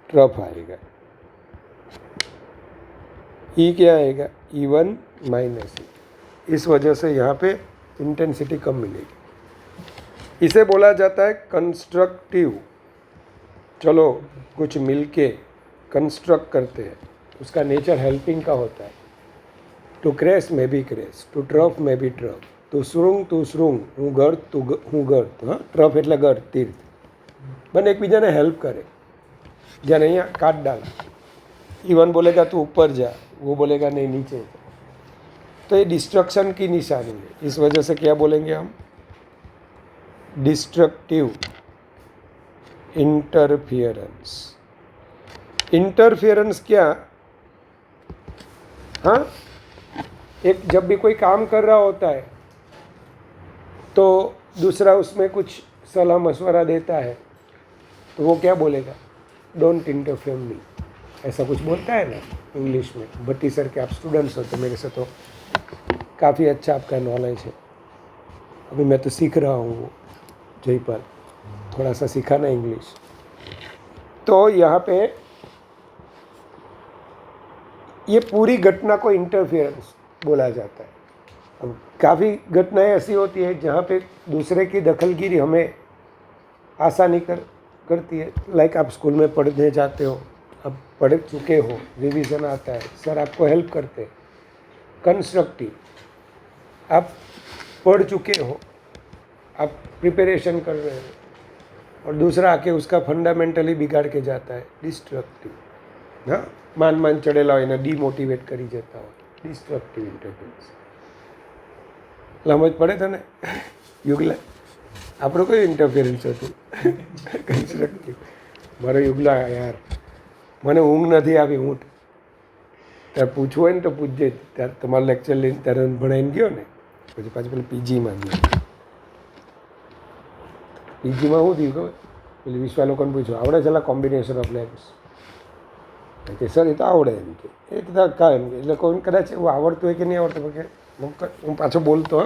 A: ट्रफ आएगा। ई क्या आएगा E1 माइनस E, इस वजह से यहाँ पे इंटेंसिटी कम मिलेगी। इसे बोला जाता है कंस्ट्रक्टिव। चलो कुछ मिलके कंस्ट्रक्ट करते हैं, उसका नेचर हेल्पिंग का होता है। टू क्रेस में भी क्रेस, टू ट्रफ में भी ट्रफ, टू श्रुंग હું ગર્ત હું ગર્ત। હા ટ્રફ એટલે ગર્ત તીર્થ, બંને એકબીજાને હેલ્પ કરે। જેને અહીંયા કાટ डाला, E1 बोलेगा तू ऊपर जा, वो बोलेगा नहीं नीचे जा, तो ये डिस्ट्रक्शन की निशानी है। इस वजह से क्या बोलेंगे हम डिस्ट्रक्टिव इंटरफियरेंस। इंटरफियरेंस क्या, हाँ एक जब भी कोई काम कर रहा होता है तो दूसरा उसमें कुछ सलाह मशवरा देता है तो वो क्या बोलेगा डोंट इंटरफेयर मी, ऐसा कुछ बोलता है ना इंग्लिश में। भट्टी सर के आप स्टूडेंट्स हो तो मेरे से तो काफ़ी अच्छा आपका नॉलेज है। अभी मैं तो सीख रहा हूँ जयपाल, थोड़ा सा सीखा ना इंग्लिश। तो यहाँ पे ये पूरी घटना को इंटरफियरेंस बोला जाता है। अब काफ़ी घटनाएं ऐसी होती है जहाँ पे दूसरे की दखलगिरी हमें आसानी करती है। लाइक आप स्कूल में पढ़ने जाते हो, अब पढ़ चुके हो, रिवीजन आता है, सर आपको हेल्प करते हैं, कंस्ट्रक्टिव। आप पढ़ चुके हो, आप प्रिपरेशन कर रहे हो और दूसरा आके उसका फंडामेंटली बिगाड़ के जाता है, डिस्ट्रक्टिव। हाँ मान चढ़ेला हो એને ડીમોટિવેટ કરી જતા હોય, ડિસ્ટ્રક્ટિવ ઇન્ટરફેરન્સ। સમજ પડે તને યુગલા? આપણું કયું ઇન્ટરફેરન્સ હતું કન્સ્ટ્રક્ટિવ? મારો યુગલા યાર મને ઊંઘ નથી આવી, હું ત્યારે પૂછવું હોય ને તો પૂછજે, ત્યારે તમારો લેક્ચર લઈને ત્યારે ભણાવીને ગયો ને પછી પાછું પેલું પીજીમાં ગયો। પીજીમાં શું થયું ખબર, પેલી વિશ્વા લોકોને પૂછ્યું આવડે છેલ્લા કોમ્બિનેશન ઓફ લેબ્સ કે સર એ તો આવડે એમ કે એ તો કાંઈ એમ કે એટલે કોઈ કદાચ એવું આવડતું હોય કે નહીં આવડતું કે હું પાછો બોલતો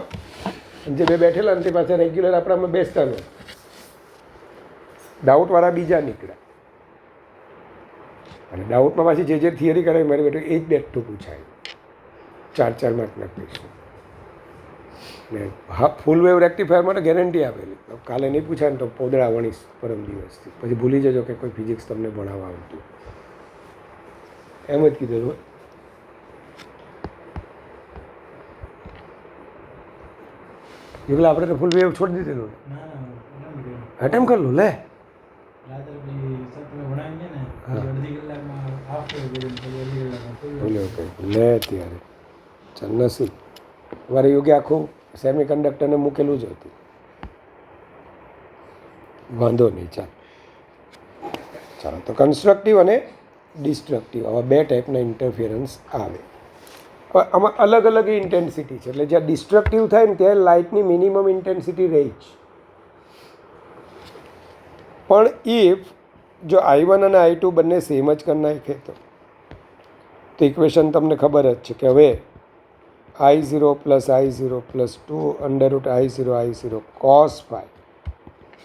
A: જે બે બેઠેલા ને તે પાછા રેગ્યુલર આપણામાં બેસતા ને ડાઉટવાળા બીજા નીકળ્યા અને ડાઉટમાં પાછી જે થિયરી કરાવી મારી બેઠું એ જ બેઠું પૂછાય 4 માર્કના ક્વેશ્ચન ને હા ફૂલ વેવ રેક્ટિફાયર માટે ગેરંટી આપેલી। કાલે નહીં પૂછાય ને તો પોદળા વણીશ પરમ દિવસથી, પછી ભૂલી જજો કે કોઈ ફિઝિક્સ તમને ભણાવવા આવતું, એમ જ કીધેલું। યુગલા આપણે તો ફૂલ વેવ છોડી દીધેલું, અટેમ્પ કરી લો લે। લે ત્યારે ચાલ નસીબ મારે યોગે આખું સેમી કંડક્ટરને મૂકેલું જ હતું, વાંધો નહીં ચાલ ચાલો, તો કન્સ્ટ્રક્ટિવ અને ડિસ્ટ્રક્ટિવ આવા બે ટાઈપના ઇન્ટરફિયરન્સ આવે. હવે આમાં અલગ અલગ ઇન્ટેન્સિટી છે, એટલે જ્યાં ડિસ્ટ્રક્ટિવ થાય ને ત્યાં લાઇટની મિનિમમ ઇન્ટેન્સિટી રહી જ. પણ ઇફ જો I1 અને I2 બંને સેમ જ કરી નાખે તો ઇક્વેશન તમને ખબર જ છે કે હવે I0 plus I0 plus 2 √I0 cos phi,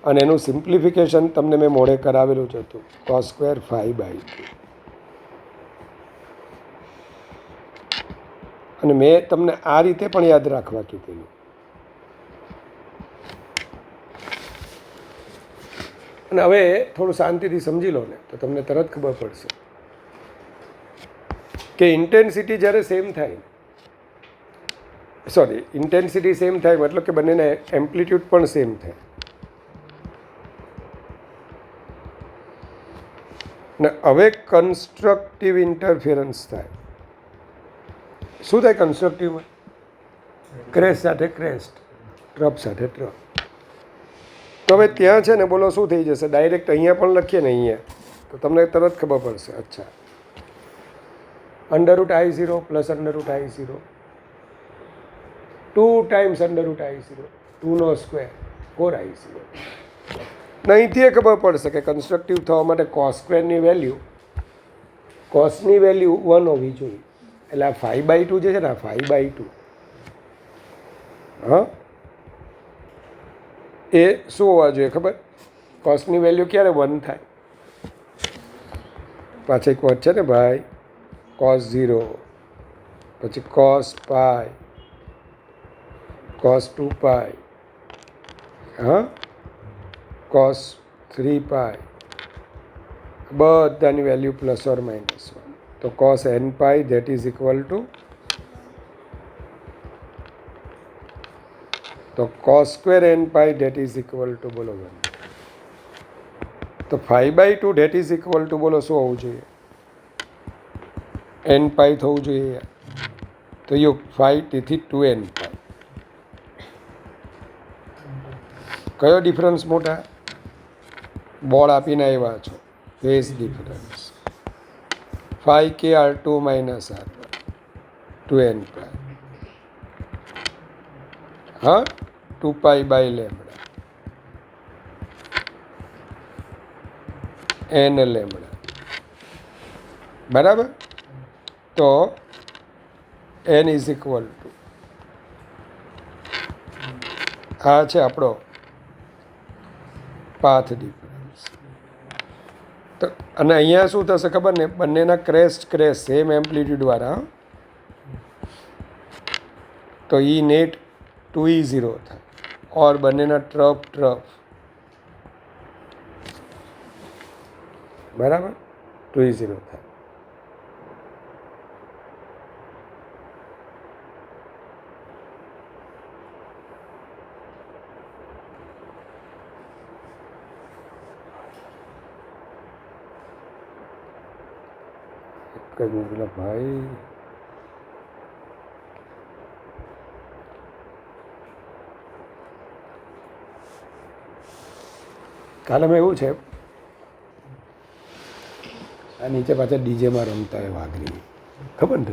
A: અને એનું સિમ્પ્લિફિકેશન તમને મેં મોડે કરાવેલું જ હતું, cos સ્ક્વેર phi બાય 2. અને મેં તમને આ રીતે પણ યાદ રાખવા કીધેલું. અને હવે થોડું શાંતિથી સમજી લો ને તો તમને તરત ખબર પડશે કે ઇન્ટેન્સિટી જ્યારે સેમ થાય, સોરી ઇન્ટેન્સિટી સેમ થાય મતલબ કે બંનેના એમ્પ્લિટ્યૂડ પણ સેમ થાય. ને હવે કન્સ્ટ્રક્ટિવ ઇન્ટરફિયરન્સ થાય. શું થાય કન્સ્ટ્રક્ટિવમાં? ક્રેસ્ટ સાથે ક્રેસ્ટ, ટ્રપ સાથે ટ્રપ. તો હવે ત્યાં છે ને બોલો શું થઈ જશે? ડાયરેક્ટ અહીંયા પણ લખીએ ને અહીંયા તો તમને તરત ખબર પડશે. અચ્છા, √I0 plus √I0 2 times √I0, 2 નો સ્ક્વેર 4I0. અહીંથી એ ખબર પડશે કે કન્સ્ટ્રક્ટિવ થવા માટે કોસ સ્ક્વેરની વેલ્યુ, કોસની વેલ્યુ 1 હોવી જોઈએ. એટલે આ 5/2 જે છે ને, આ 5/2 હા, એ શું હોવા જોઈએ ખબર? કોસની વેલ્યુ ક્યારે 1 થાય? પાછળ એક વચ્ચે છે ને ભાઈ, cos 0, પછી cos pi, cos 2 pi, હા, cos 3 pi, બધાની વેલ્યુ પ્લસ ઓર માઇનસ 1. તો cos n pi that is equal to, તો cos square n pi that is equal to બોલો 1. તો 5/2 that is equal to બોલો શું હોવું જોઈએ? n pi થવું જોઈએ. તો યુ 5 તેથી 2n pi. કયો ડિફરન્સ મોટા? બોર્ડ આપીને આવ્યા છો, phase difference 5kr2 minus r1 2n pi, હા, 2 pi by lambda n lambda, બરાબર. તો n ઇઝ ઇક્વલ ટુ, આ છે આપણો પાથ ડિફરન્સ. તો અને અહીંયા શું થશે ખબર ને? બંનેના ક્રેસ્ટ સેમ એમ્પ્લિટ્યૂડવાળા, તો ઈ નેટ 2E0 થાય, ઓર બંનેના ટ્રફ બરાબર 2E0 થાય. પેલા ભાઈ કાલમાં એવું છે, આ નીચે પાછા ડીજેમાં રમતા હોય વાઘરી, ખબર ને?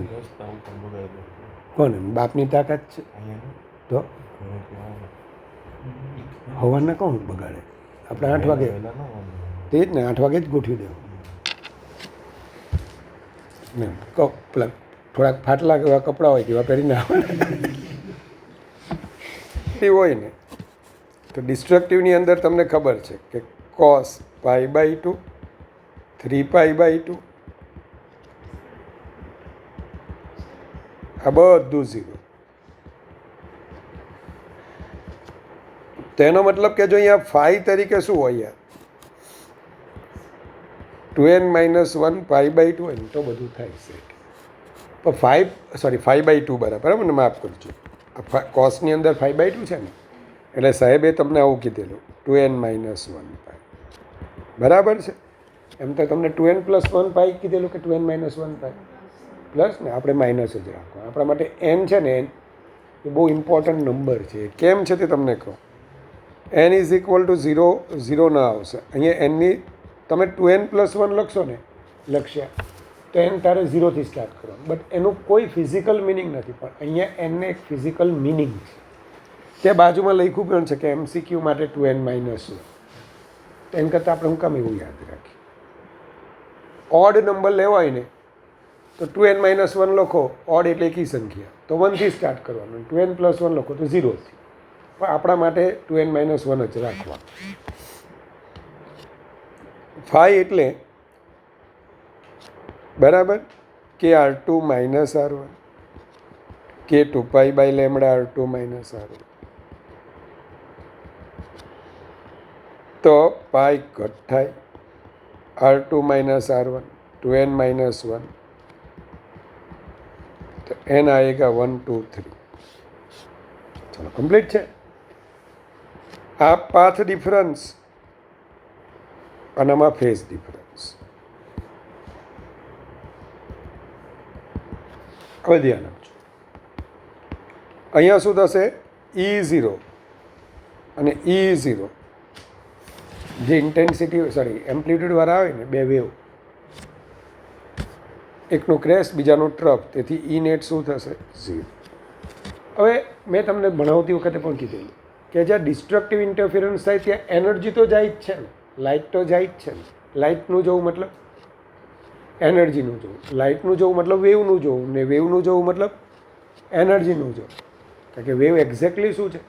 A: કોને? બાપની તાકાત છે. તો હવાના કોણ બગાડે? આપણે 8 વાગે, તે જ ને 8 વાગે જ ગોઠવી દેવું ને. પેલા થોડાક ફાટલા એવા કપડાં હોય તેવા પહેરીને એ હોય ને. તો ડિસ્ટ્રક્ટિવની અંદર તમને ખબર છે કે cos pi/2, 3 pi/2, આ બધું 0. તેનો મતલબ કે જો અહીંયા phi તરીકે શું હોય યાર? 2n - 1 pi/2 હોય ને તો બધું થાય છે. પણ 5/2 બરાબર મને માફ કરજો, કોસની અંદર 5/2 છે ને, એટલે સાહેબે તમને આવું કીધેલું 2n - 1 pi, બરાબર છે. એમ તો તમને 2n + 1 pi કીધેલું કે 2n - 1 pi પ્લસ ને, આપણે માઇનસ જ રાખો. આપણા માટે n છે ને, n એ બહુ ઇમ્પોર્ટન્ટ નંબર છે. કેમ છે તે તમને કહું. n ઇઝ ઇક્વલ ટુ 0 ના આવશે. અહીંયા nની તમે 2n+1 લખશો ને લક્ષ્યા, તો એન તારે 0થી સ્ટાર્ટ કરવાનું, બટ એનું કોઈ ફિઝિકલ મિનિંગ નથી. પણ અહીંયા એનને એક ફિઝિકલ મિનિંગ છે. ત્યાં બાજુમાં લખ્યું પણ છે કે MCQ માટે 2n-1. તો એમ કરતાં આપણે હું કામ એવું યાદ રાખીએ. ઓડ નંબર લેવો હોય ને તો 2n-1 લખો, ઓડ એટલે એકી સંખ્યા, તો 1થી સ્ટાર્ટ કરવાનું. 2n+1 લખો તો 0થી. પણ આપણા માટે 2n-1 જ રાખવા. 5 એટલે બરાબર KR2 - R1 K 2π/λ R2 - R1. તો પાઈ કટ થાય, R2 - R1 2n-1, તો n આएगा 1 2 3. ચલો કમ્પ્લીટ છે. આ પાથ ડિફરન્સ અને આમાં ફેઝ ડિફરન્સ. હવે ધ્યાન આપજો. અહીંયા શું થશે? E0 અને E0 જે ઇન્ટેન્સિટી એમ્પ્લિટ્યૂડવાળા આવે ને બે વેવ, એકનું ક્રેશ બીજાનું ટ્રફ, તેથી ઈ નેટ શું થશે? 0. હવે મેં તમને ભણાવતી વખતે પણ કીધેલું કે જ્યાં ડિસ્ટ્રક્ટિવ ઇન્ટરફિરન્સ થાય ત્યાં એનર્જી તો જાય જ છે ને, લાઇટ તો જાય જ છે ને. લાઇટનું જોવું મતલબ એનર્જીનું જોવું, લાઇટનું જોવું મતલબ વેવનું જોવું, ને વેવનું જોવું મતલબ એનર્જીનું જોવું. કારણ કે વેવ એક્ઝેક્ટલી શું છે?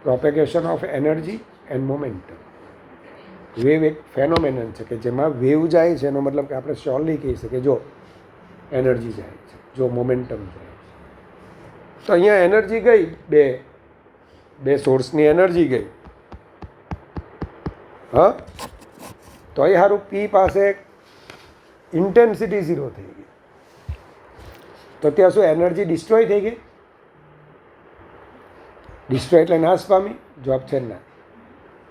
A: Propagation of energy and momentum. Wave એક ફેનોમેનન છે કે જેમાં વેવ જાય છે, એનો મતલબ કે આપણે શ્યોરલી કહી શકીએ જો એનર્જી જાય છે, જો મોમેન્ટમ જાય છે. તો અહીંયા એનર્જી ગઈ, બે સોર્સની એનર્જી ગઈ. હા, તો એ સારું પી પાસે ઇન્ટેન્સિટી 0 થઈ ગઈ. તો ત્યાં શું એનર્જી ડિસ્ટ્રોય થઈ ગઈ? ડિસ્ટ્રોય એટલે નાશ પામી? જવાબ છે ના.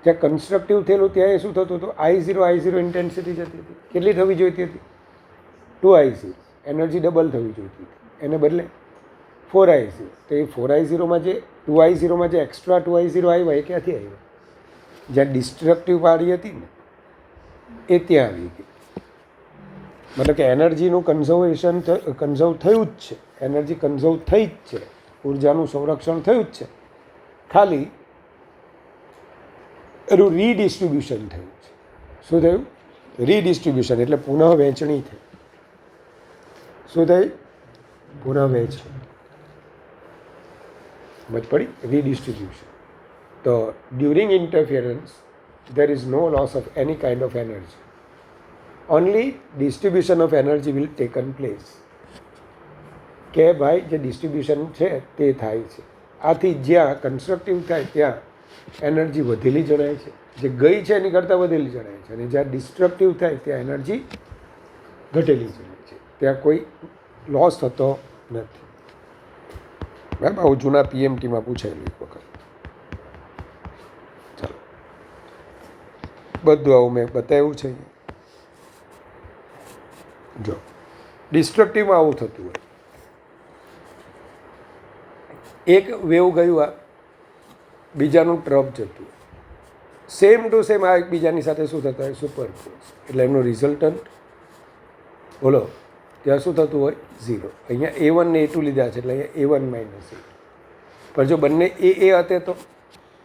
A: જ્યાં કન્સ્ટ્રક્ટિવ થયેલું ત્યાં શું થતું હતું? I0 ઇન્ટેન્સિટી જતી હતી. કેટલી થવી જોઈતી હતી? 2I0. એનર્જી ડબલ થવી જોઈતી હતી, એને બદલે 4I0. તો એ 4I0માં જે 2I0માં જે એક્સ્ટ્રા 2I0 આવ્યા એ ક્યાંથી આવ્યા? જ્યાં ડિસ્ટ્રક્ટિવ પાડી હતી ને એ ત્યાં આવી ગઈ. મતલબ કે એનર્જીનું કન્ઝર્વ થયું જ છે, એનર્જી કન્ઝર્વ થઈ જ છે, ઉર્જાનું સંરક્ષણ થયું જ છે, ખાલી એનું રીડિસ્ટ્રીબ્યુશન થયું છે. શું થયું? રીડિસ્ટ્રીબ્યુશન એટલે પુનઃ વહેંચણી થઈ. શું થઈ? પુનઃ વહેંચણી. સમજ પડી? રીડિસ્ટ્રીબ્યુશન. તો during interference there is no loss of any kind of energy. Only distribution of energy will taken place. કે ભાઈ જે ડિસ્ટ્રીબ્યુશન છે તે થાય છે. આથી જ્યાં કન્સ્ટ્રક્ટિવ થાય ત્યાં એનર્જી વધેલી જણાય છે, જે ગઈ છે એની કરતાં વધેલી જણાય છે, અને જ્યાં ડિસ્ટ્રક્ટિવ થાય ત્યાં એનર્જી ઘટેલી જણાય છે. ત્યાં કોઈ લોસ થતો નથી. બરાબર? આવું જૂના PMTમાં પૂછાયેલું એક વખત. ચાલો, બધું આવું મેં બતાવ્યું છે. જો ડિસ્ટ્રક્ટિવમાં આવું થતું હોય, એક વેવ ગયું, આ બીજાનું ટ્રફ જતું, સેમ ટુ સેમ આ એકબીજાની સાથે શું થતા હોય? સુપરપોઝ. એટલે એમનું રિઝલ્ટન્ટ બોલો ત્યાં શું થતું હોય? 0. અહીંયા A1 ને A2 લીધા છે એટલે અહીંયા A1 - A2. પણ જો બંને એ હતે તો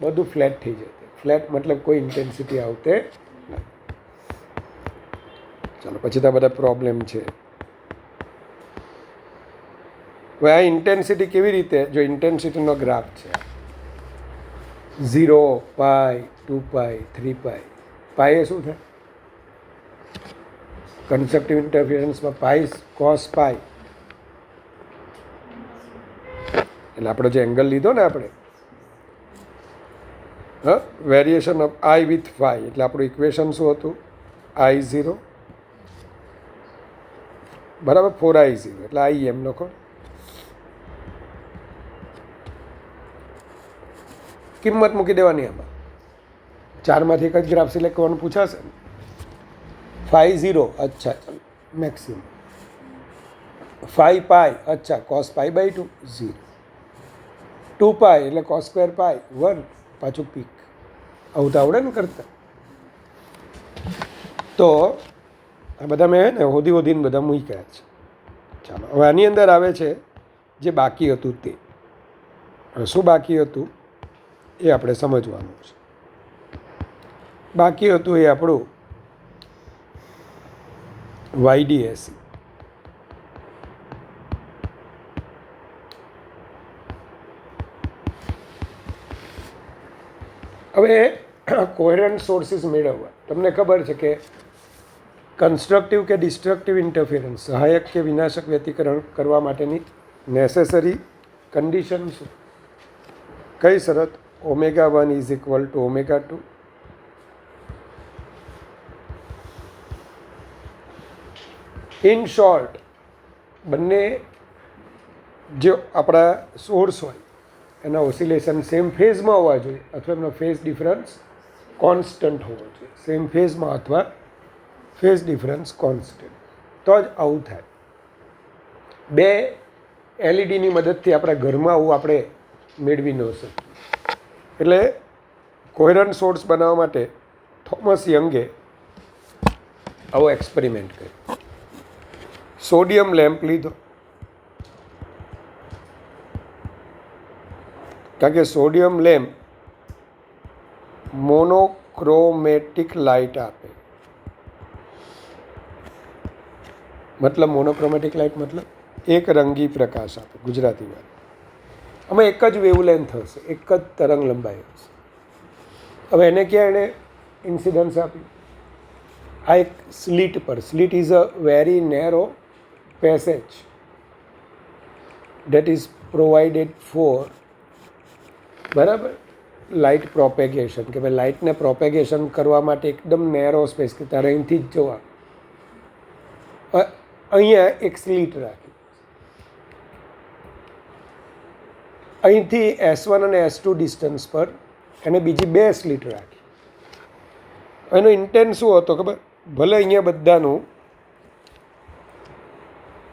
A: બધું ફ્લેટ થઈ જશે. ફ્લેટ મતલબ કોઈ ઇન્ટેન્સિટી આવતે નથી. ચાલો, પછી તો બધા પ્રોબ્લેમ છે. હવે આ ઇન્ટેન્સિટી કેવી રીતે? જો ઇન્ટેન્સિટીનો ગ્રાફ છે 0, π, 2π, 3π. પાઈ એ શું થાય? કન્સ્ટ્રક્ટિવ ઇન્ટરફિયરન્સમાં પાઈ cos પાઈ, એટલે આપણો જે એંગલ લીધો ને આપણે, હા, variation of I with phi, એટલે આપણું ઇક્વેશન શું હતું? I0 બરાબર 4I0, એટલે I એમ લખો. કિંમત મૂકી દેવાની આમાં. 4માંથી એક જ ગ્રાફ સિલેક્ટ કરવાનું પૂછાશે. 5 0, અચ્છા ચાલો મેક્સિમમ. 5 પાઈ, અચ્છા cos π/2 0. 2 પાઈ એટલે cos સ્ક્વેર પાઈ 1, પાછું પીક. આવું તો આવડે ને કરતા? તો આ બધા મેં ને હોદીને બધા મૂક્યા છે. ચાલો હવે આની અંદર આવે છે જે બાકી હતું તે. હવે શું બાકી હતું એ આપણે સમજવાનું છે. બાકી હતું એ આપણું YDSE. હવે કોહેરન્ટ સોર્સિસ મેળવવા તમને ખબર છે કે કન્સ્ટ્રક્ટિવ કે ડિસ્ટ્રક્ટિવ ઇન્ટરફિયરન્સ, સહાયક કે વિનાશક વ્યતિકરણ કરવા માટેની નેસેસરી કન્ડિશન શું? કઈ શરત? ω1 is equal to ω2. In short, બંને જે આપણા સોર્સ હોય એના ઓસિલેશન સેમ ફેઝમાં હોવા જોઈએ અથવા એમનો ફેઝ ડિફરન્સ કોન્સ્ટન્ટ હોવો જોઈએ. સેમ ફેઝમાં અથવા ફેઝ ડિફરન્સ કોન્સ્ટન્ટ, તો જ આવું થાય. બે એલઈડીની મદદથી આપણા ઘરમાં આવું આપણે મેળવી ન શકીએ. એટલે કોહેરન્ટ સોર્સ બનાવવા માટે થોમસ યંગે આવો એક્સપેરિમેન્ટ કર્યો. સોડિયમ લેમ્પ લીધો, કારણ કે સોડિયમ લેમ્પ મોનોક્રોમેટિક લાઇટ આપે. મતલબ મોનોક્રોમેટિક લાઇટ મતલબ એક રંગી પ્રકાશ આપે ગુજરાતીમાં. આમાં એક જ વેવલેન્થ હશે, એક જ તરંગ લંબાઈ હશે. હવે એને ક્યાં એણે ઇન્સિડન્સ આપી? આ એક સ્લીટ પર. Sleet is a very narrow passage that is provided for, બરાબર, લાઇટ પ્રોપેગેશન, કે ભાઈ લાઇટને પ્રોપેગેશન કરવા માટે એકદમ નેરો સ્પેસ, કે તારે અહીંથી જ જવા. અહીંયા એક સ્લીટ રાખી, અહીંથી S1 અને S2 ડિસ્ટન્સ પર એને બીજી બે સ્લીટ રાખી. એનો ઇન્ટેન્સ શું હતો ખબર? ભલે અહીંયા બધાનું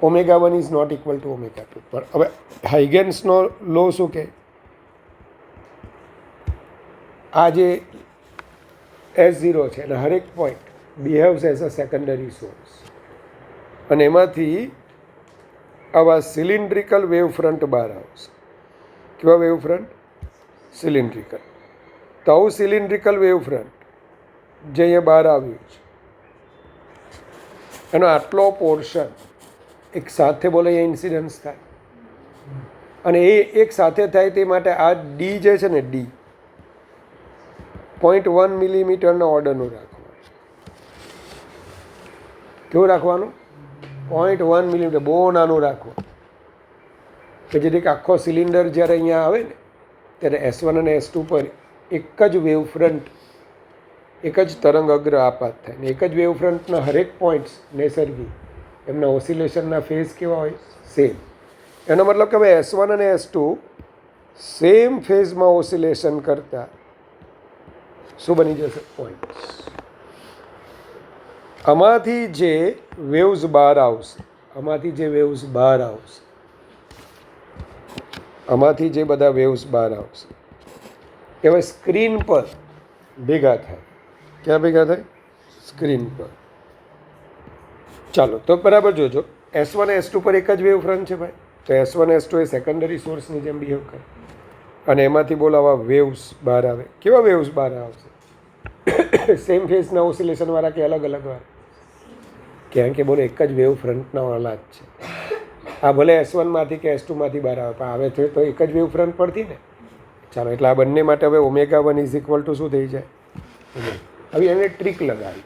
A: ω1 ઇઝ નોટ ઇક્વલ ટુ ω2, પણ હવે હાઇગેન્સનો લો શું કહે? આ જે S0 છે અને હરેક point બિહેવ્સ as a secondary source, અને એમાંથી આવા સિલિન્ડ્રિકલ વેવ ફ્રન્ટ બહાર આવશે. કેવા વેવ ફ્રન્ટ? સિલિન્ડ્રિકલ. તો આવું સિલિન્ડ્રિકલ વેવ ફ્રન્ટ જે અહીંયા બહાર આવ્યું છે, એનો આટલો પોર્શન એક સાથે બોલે અહીંયા ઇન્સિડન્સ થાય, અને એ એક સાથે થાય તે માટે આ ડી જે છે ને, ડી 0.1 મિલીમીટરના ઓર્ડરનું રાખવાનું. કેવું રાખવાનું? 0.1 મિલીમીટર, બહુ નાનું રાખવું, કે જેથી આખો સિલિન્ડર જ્યારે અહીંયા આવે ને ત્યારે S1 અને S2 પર એક જ વેવ ફ્રન્ટ, એક જ તરંગ અગ્ર આપાત થાય ને એક જ વેવ ફ્રન્ટના હરેક પોઈન્ટ્સ નૈસર્ગિક એમના ઓસિલેશનના ફેઝ કેવા હોય? સેમ. એનો મતલબ કે ભાઈ S1 અને S2 સેમ ફેઝમાં ઓસિલેશન કરતા શું બની જશે? પોઈન્ટ્સ. આમાંથી જે વેવ્સ બહાર આવશે, આમાંથી જે બધા વેવ્સ બહાર આવશે એ હવે સ્ક્રીન પર ભેગા થાય. ક્યાં ભેગા થાય? સ્ક્રીન પર. ચાલો તો બરાબર જોજો. S1 S2 પર એક જ વેવ ફ્રન્ટ છે ભાઈ, તો S1 S2 એ સેકન્ડરી સોર્સની જેમ બિહેવ કરે, અને એમાંથી બોલાવા વેવ્સ બહાર આવે. કેવા વેવ્સ બહાર આવશે? સેમ ફેઝના ઓસિલેશનવાળા કે અલગ અલગ વાળા? કારણ કે બોલો એક જ વેવ ફ્રન્ટના વાળા જ છે. આ ભલે S1 માંથી કે S2 માંથી બહાર આવે, પણ આવે છે તો એક જ વેવ ફ્રન્ટ પરથી ને. ચાલો, એટલે આ બંને માટે હવે ω1 ઇઝ ઇક્વલ ટુ શું થઈ જાય? હવે એને ટ્રીક લગાવી,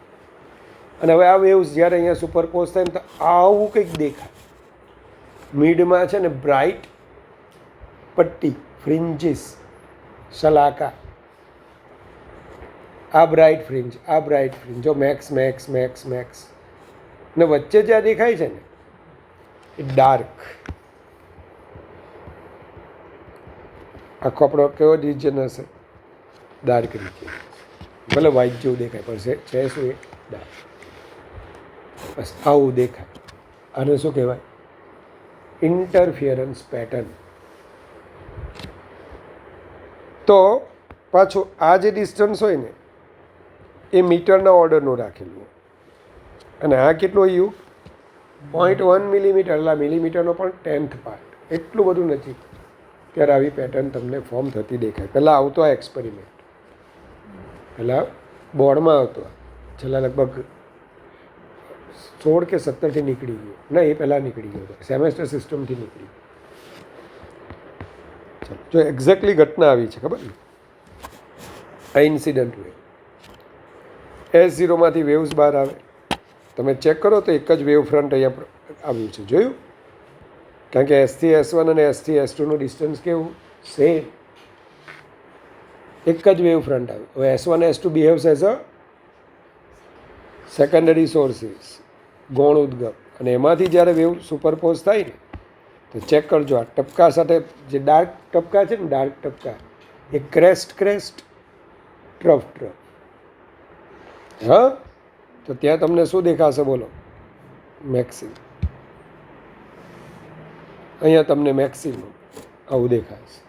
A: અને હવે આ વેવ્સ જ્યારે અહીંયા સુપરપોઝ થાય ને તો આવું કંઈક દેખાય. મિડમાં છે ને બ્રાઇટ પટ્ટી, ફ્રિન્જીસ, સલાકા. આ બ્રાઇટ ફ્રિન્જ, આ બ્રાઇટ ફ્રિન્જ, જો મેક્સ મેક્સ મેક્સ મેક્સ, ને વચ્ચે જ્યાં દેખાય છે ને એ ડાર્ક. આખો આપણો કેવો રિજન હશે? Dark region. ભલે વ્હાઇટ જેવું દેખાય પણ છે શું? એ ડાર્ક. બસ આવું દેખાય. આને શું કહેવાય? Interference pattern. તો પાછું આ જે ડિસ્ટન્સ હોય ને એ મીટરના ઓર્ડરનું રાખેલું હોય. અને આ કેટલું આવ્યું 0.1 મિલીમીટર, એટલે મિલીમીટરનો પણ 10th પાર્ટ, એટલું બધું નજીક. ત્યારે આવી પેટર્ન તમને ફોર્મ થતી દેખાય. પહેલાં આવતો આ એક્સપેરિમેન્ટ, પહેલાં બોર્ડમાં આવતો, છેલ્લા લગભગ 16 કે 17થી નીકળી ગયો, ના એ પહેલાં નીકળી ગયો હતો, સેમેસ્ટર સિસ્ટમથી નીકળી ગયો. ચાલો, જો એક્ઝેક્ટલી ઘટના આવી છે ખબર ને, આ ઇન્સિડન્ટ વેવ S0માંથી વેવ્સ બહાર આવે, તમે ચેક કરો તો એક જ વેવ ફ્રન્ટ અહીંયા આવ્યું છે, જોયું? કારણ કે S થી S1 અને S થી S2નું ડિસ્ટન્સ કેવું સેમ, એક જ વેવ ફ્રન્ટ આવ્યું. હવે S1 S2 બિહેવ્સ as a secondary sources, ગૌણ ઉદ્ગમ, અને એમાંથી જ્યારે વેવ સુપરપોઝ થાય ને તો ચેક કરજો, આ ટપકા સાથે જે ડાર્ક ટપકા છે ને, ડાર્ક ટપકા એ ક્રેસ્ટ ટ્રફ ટ્રફ. હા, તો ત્યાં તમને શું દેખાશે બોલો? મેક્સિમમ. અહીંયા તમને મેક્સિમમ આવું દેખાશે.